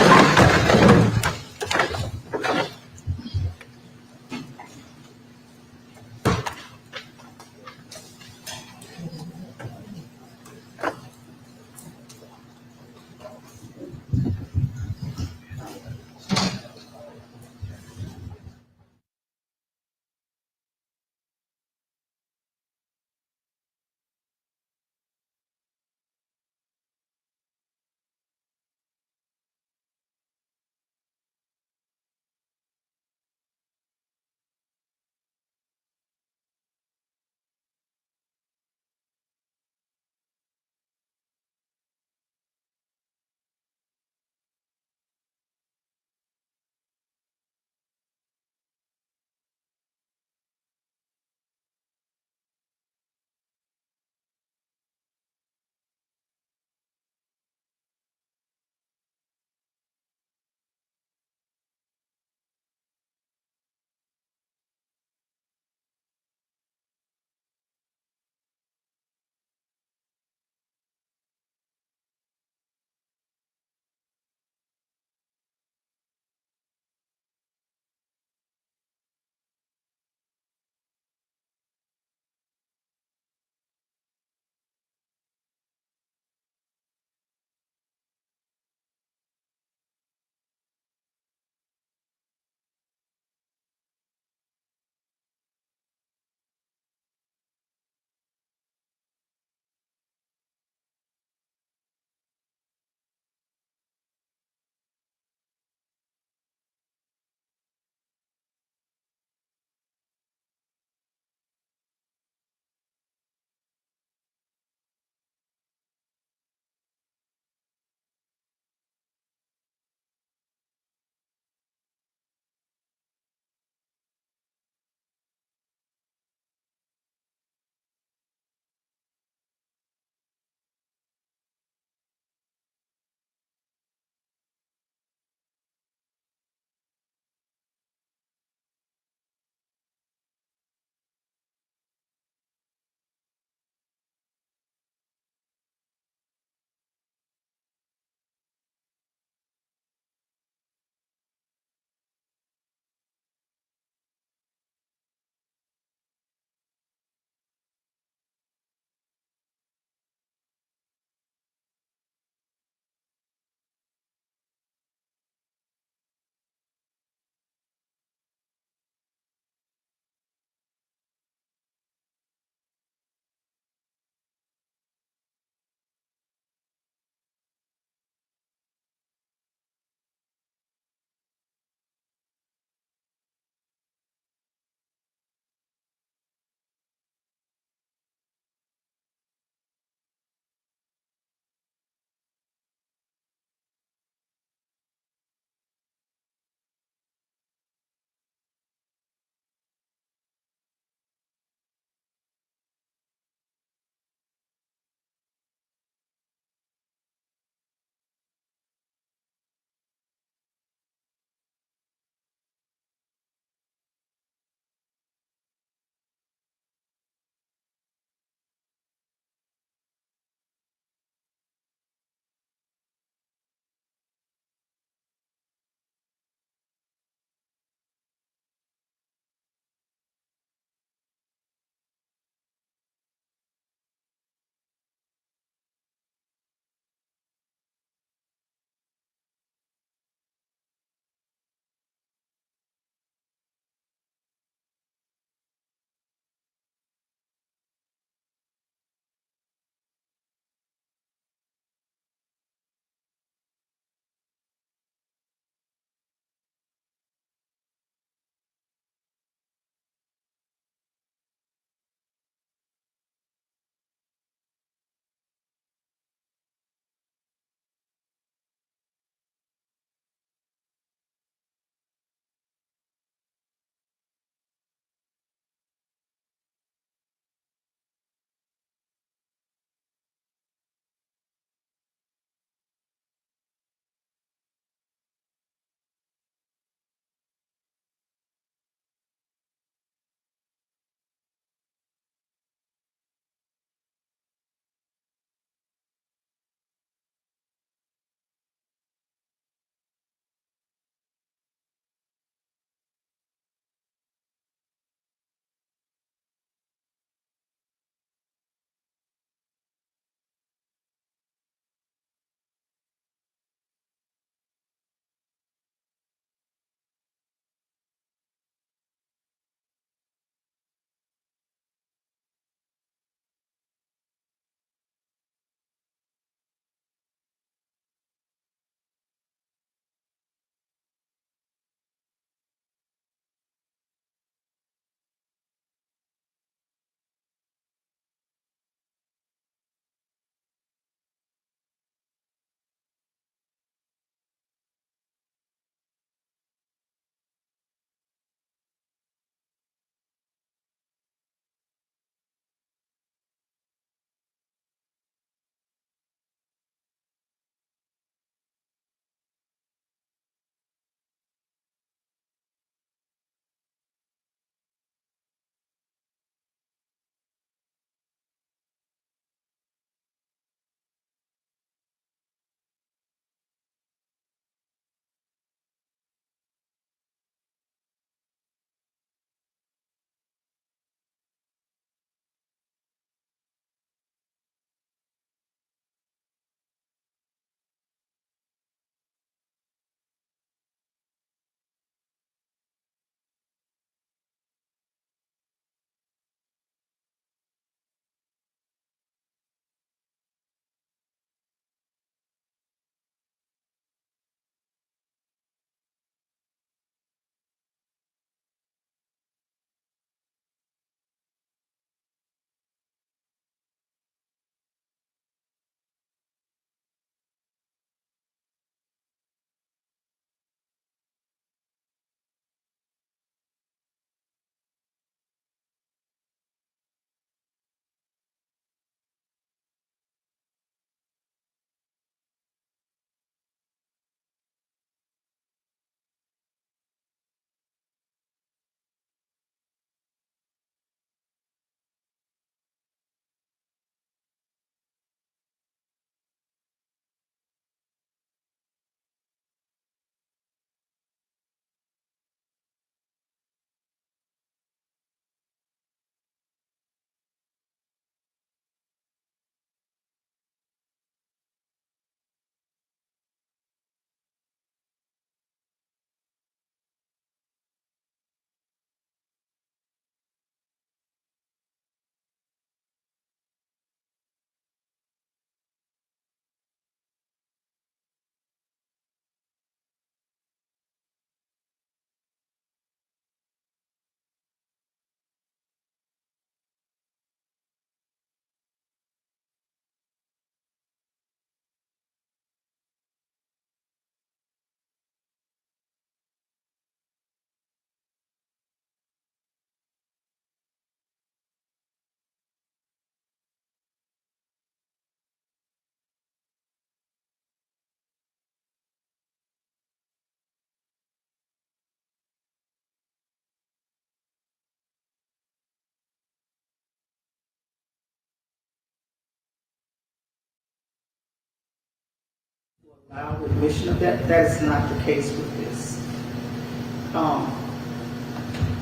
Our admission of that, that is not the case with this.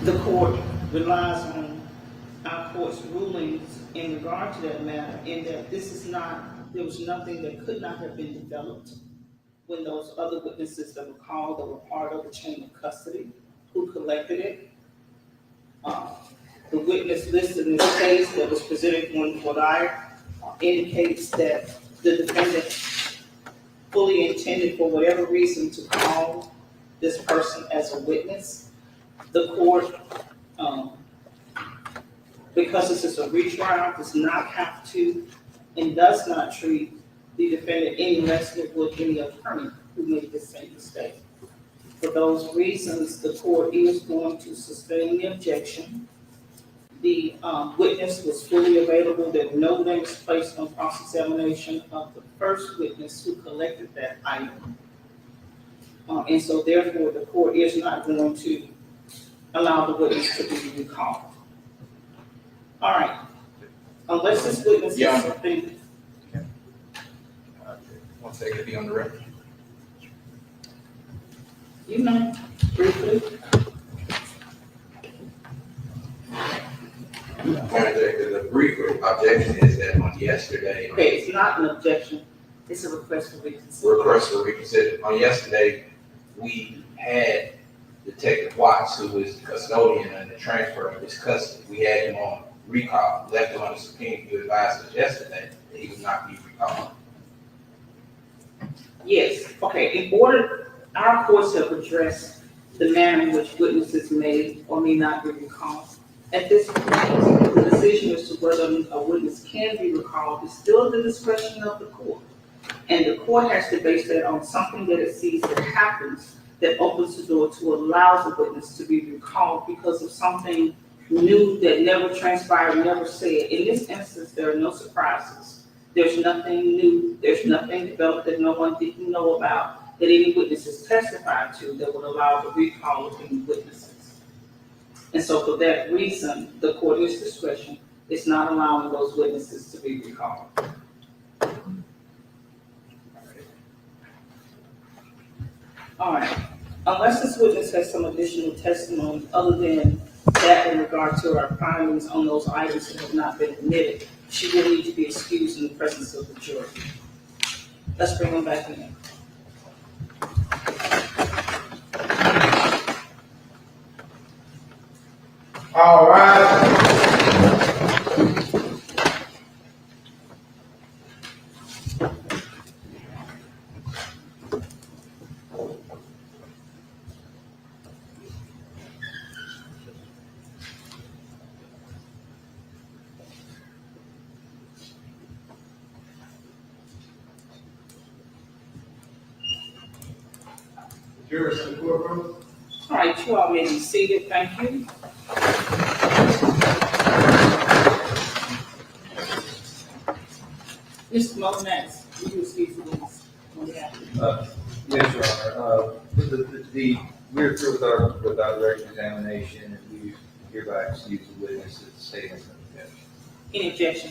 The court relies on our court's rulings in regard to that matter, in that this is not, there was nothing that could not have been developed when those other witnesses that were called, that were part of the chain of custody, who collected it. The witness list in this case that was presented on what I indicates that the defendant fully intended for whatever reason to call this person as a witness. The court, because this is a retrial, does not have to and does not treat the defendant any less than would any attorney who made the same mistake. For those reasons, the court is going to sustain the objection. The witness was fully available. There were no limits placed on cross-examination of the first witness who collected that item. And so therefore, the court is not going to allow the witness to be recalled. All right, unless this witness has something. Once they could be on the record. You know, briefly. The brief objection is that on yesterday. Okay, it's not an objection, it's a request for reconsideration. Request for reconsideration. On yesterday, we had Detective Watts, who was the custodian and the transfer of his custody. We had him on recall, left him on the subpoena. You advised us yesterday that he would not be recalled. Yes, okay, in order, our courts have addressed the manner in which witnesses may or may not be recalled. At this point, the decision as to whether a witness can be recalled is still at the discretion of the court. And the court has to base that on something that it sees that happens that opens the door to allow the witness to be recalled because of something new that never transpired, never said. In this instance, there are no surprises. There's nothing new, there's nothing developed that no one didn't know about, that any witnesses testified to that would allow the recall of any witnesses. And so for that reason, the court is discretion. It's not allowing those witnesses to be recalled. All right, unless this witness has some additional testimony other than that in regard to our findings on those items that have not been admitted, she will need to be excused in the presence of the jury. Let's bring them back in. All right. Jurors in the courtroom. All right, you all may be seated. Thank you. Mr. Monax, will you excuse me on behalf of Yes, Your Honor. We're through with our direct examination, and we hereby excuse the witness at the statement of the judge. any objection?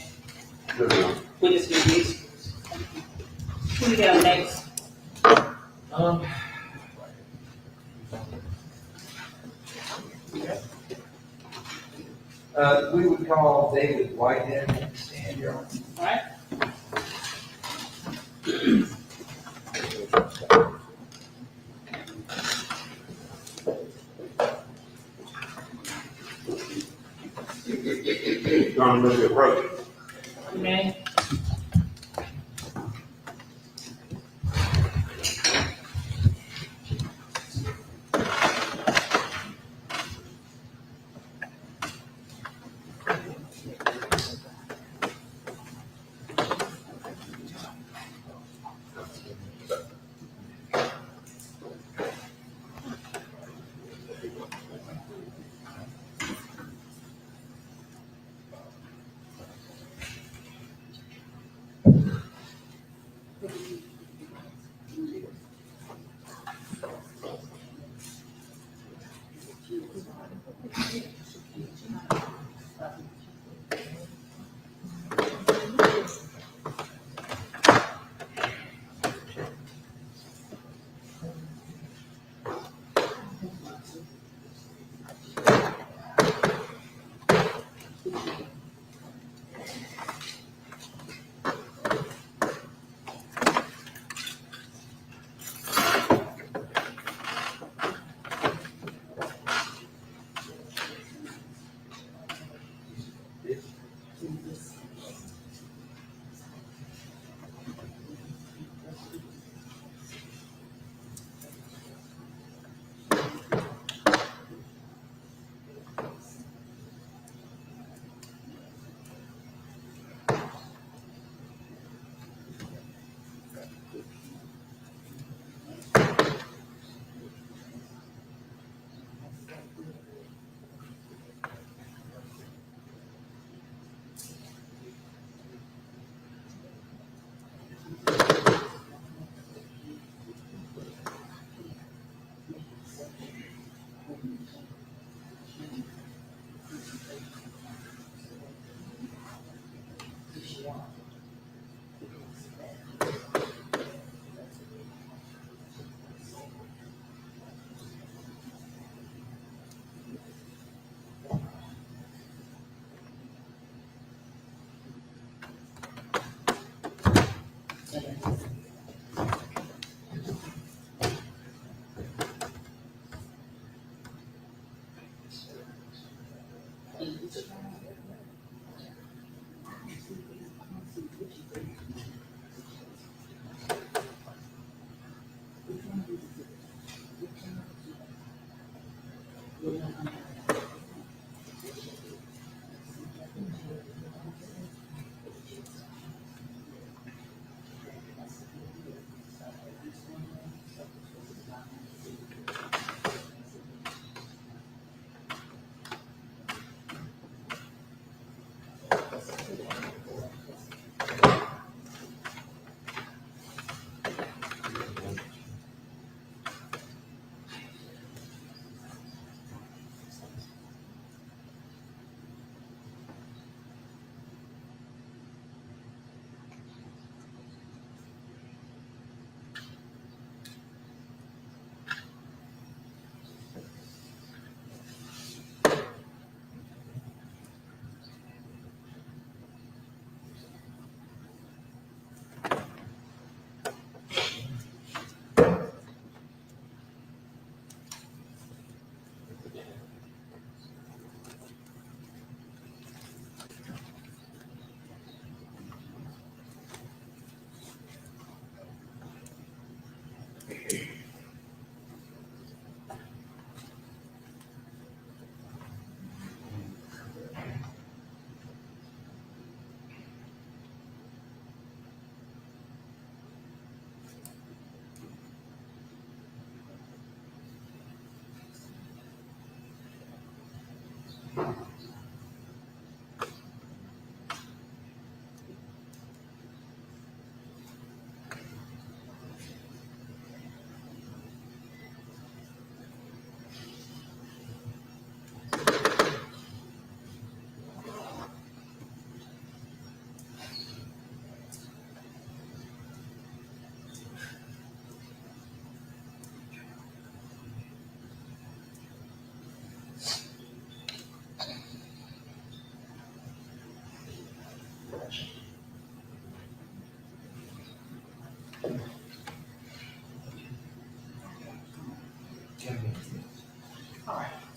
Witness may be excused. Who do you have next? We would call David Whitehead to stand, Your Honor. All right. John, move the approach. You may.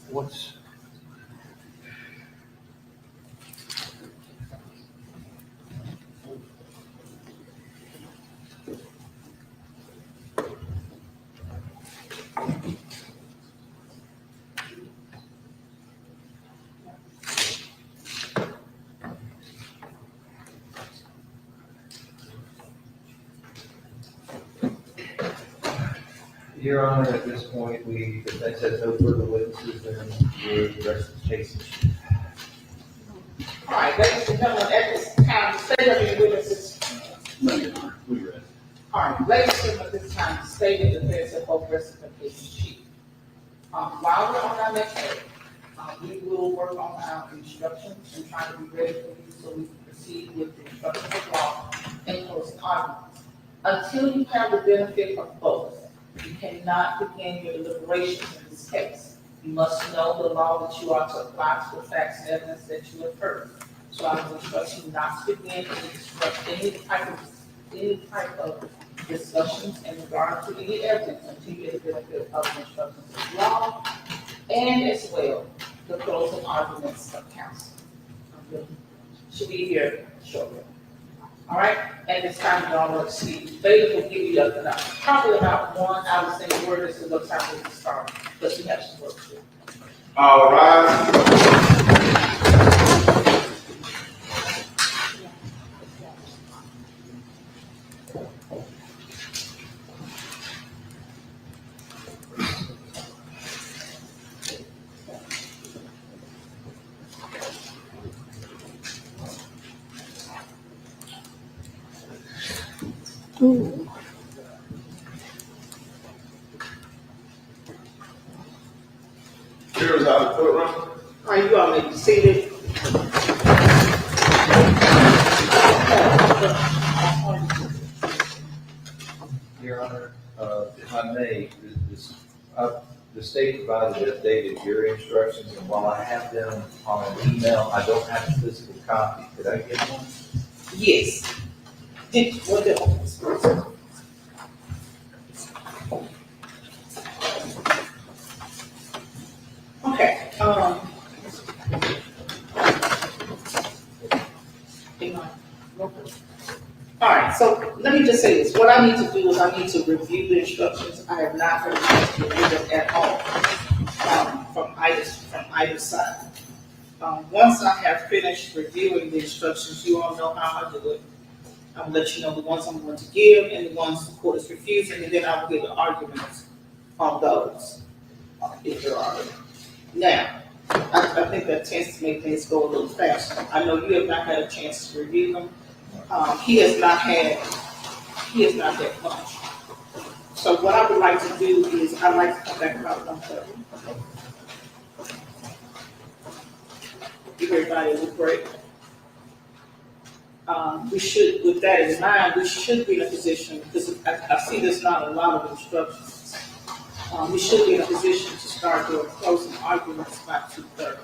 What's? Your Honor, at this point, the defense has no further witnesses, and the rest of the case is. All right, ladies and gentlemen, at this time, the state of the witnesses. No, Your Honor, we read. All right, ladies and gentlemen, at this time, the state of the defense of both rest of the case in chief. While we're on our next day, we will work on our instructions and try to be ready for you so we can proceed with the instructions of law and closing arguments. Until you have the benefit of both, you cannot begin your deliberations in this case. You must know the law that you are to apply to the facts and evidence that you have heard. So I will instruct you not to begin any type of discussions in regard to any evidence until you get the benefit of the instructions of law and as well the closing arguments of counsel. Should be here shortly. All right, at this time, y'all will see, Bailey will give you probably about 1 hour, say word as to what time we can start, but we have some work to do. All right. Here's our courtroom. All right, you all may be seated. Your Honor, if I may, the state provided updated jury instructions, and while I have them on an email, I don't have a physical copy. Could I get one? Yes. What else? Okay, All right, so let me just say this, what I need to do is I need to review the instructions, I have not had a chance to review them at all, from either side. Once I have finished reviewing the instructions, you all know how I do it. I'll let you know the ones I'm going to give and the ones the court is refusing, and then I will give the arguments on those, if there are any. Now, I think that tends to make things go a little faster. I know you have not had a chance to review them. He has not had much. So what I would like to do is, I'd like to come back about 1:30. Give everybody a little break. We should, with that in mind, we should be in a position, because I see there's not a lot of instructions. We should be in a position to start doing closing arguments by 2:30.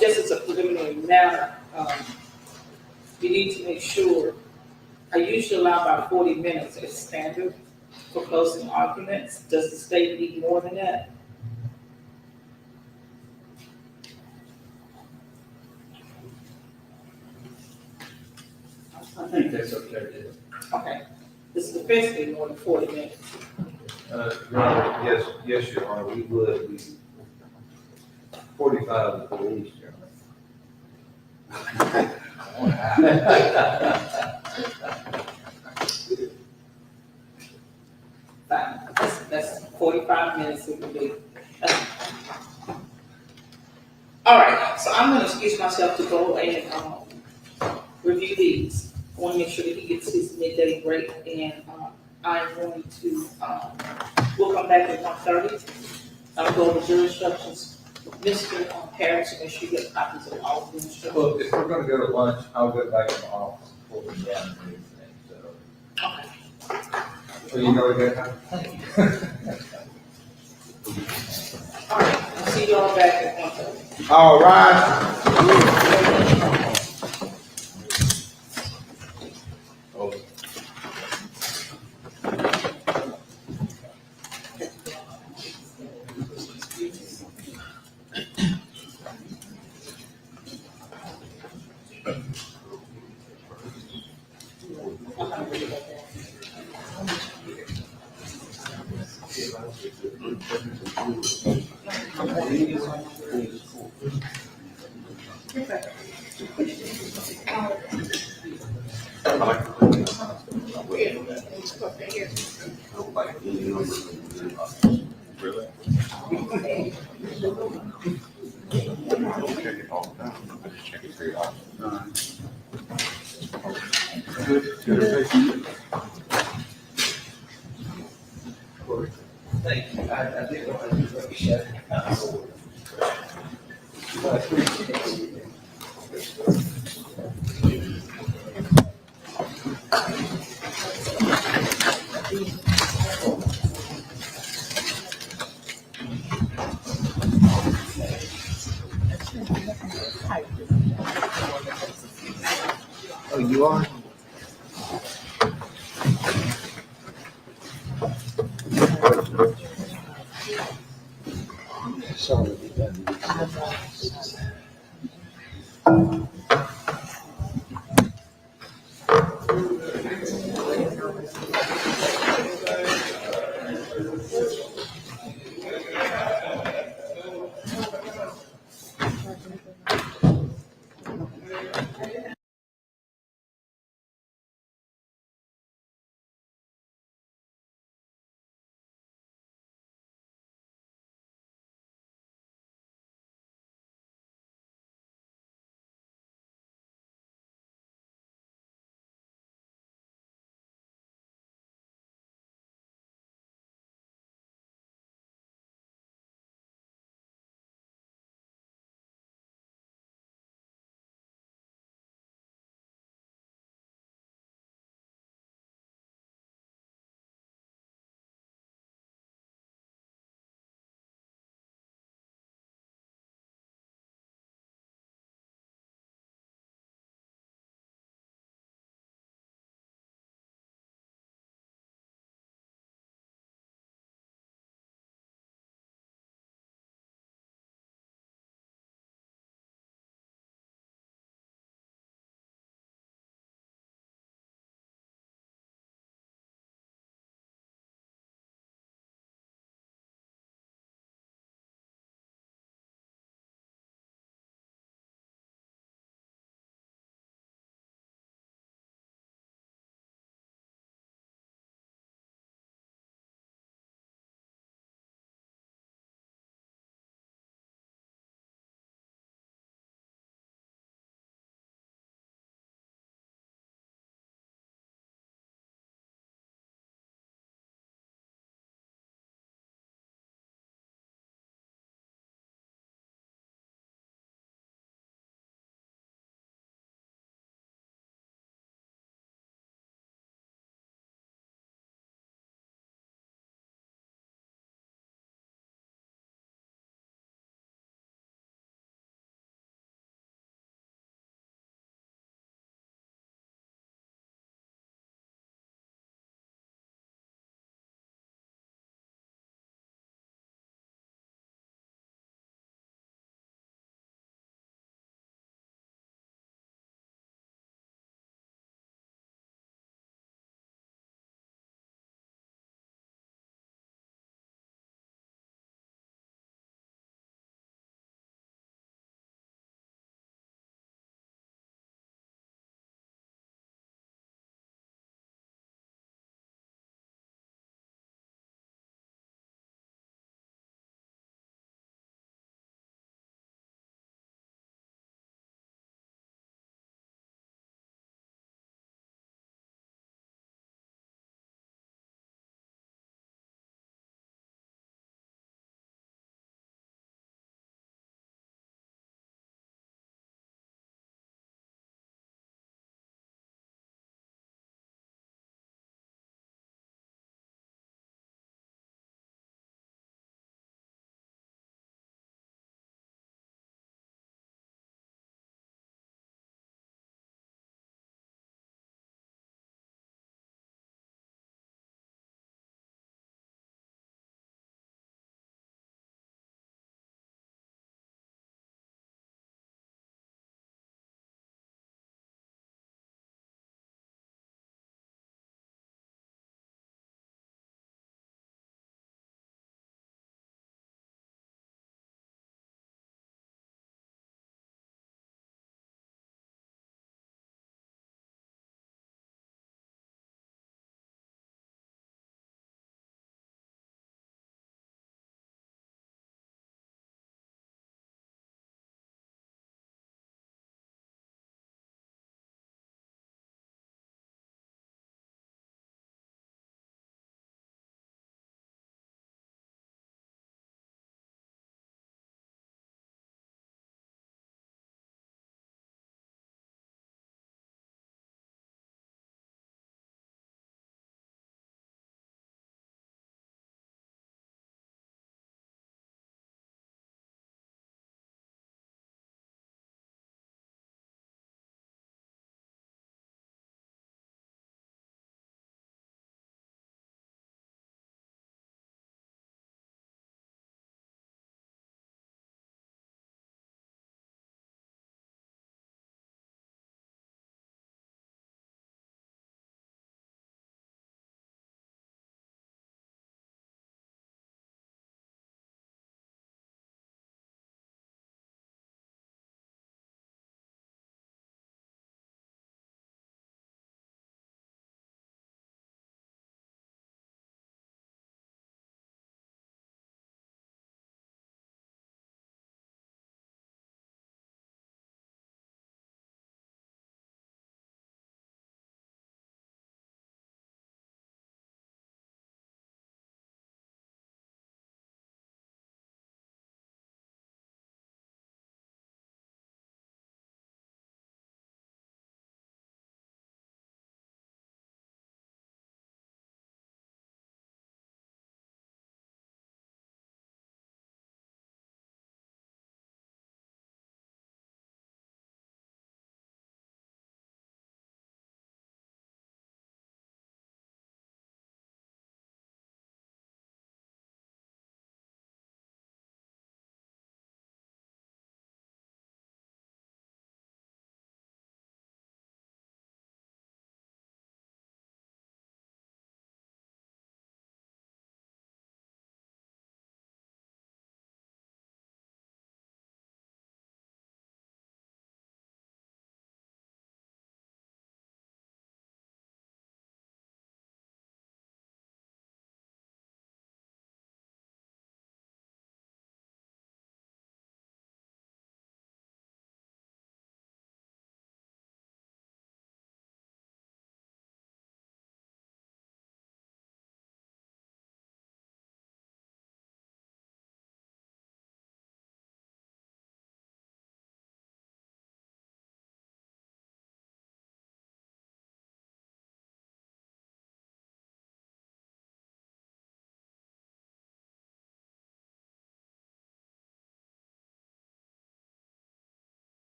Just as a preliminary matter, you need to make sure, I usually allow about 40 minutes as standard for closing arguments. Does the state need more than that? I think that's okay. Okay, this is the best thing, more than 40 minutes. Your Honor, yes, Your Honor, we would, 45 at the least, Your Honor. Fine, that's 45 minutes it would be. All right, so I'm gonna excuse myself to go and, review these. I wanna make sure that he gets his midday break, and, I'm going to, we'll come back at 1:30. I'll go over jury instructions. Mr. Harris, make sure you get copies of all of the instructions. Well, if we're gonna go to lunch, I'll go back in the office before we down and everything, so. Okay. So you know that? All right, I'll see you all back at 1:30. All right. Thank you. I did want to shut it down. But I appreciate it. Oh, you are? Sorry.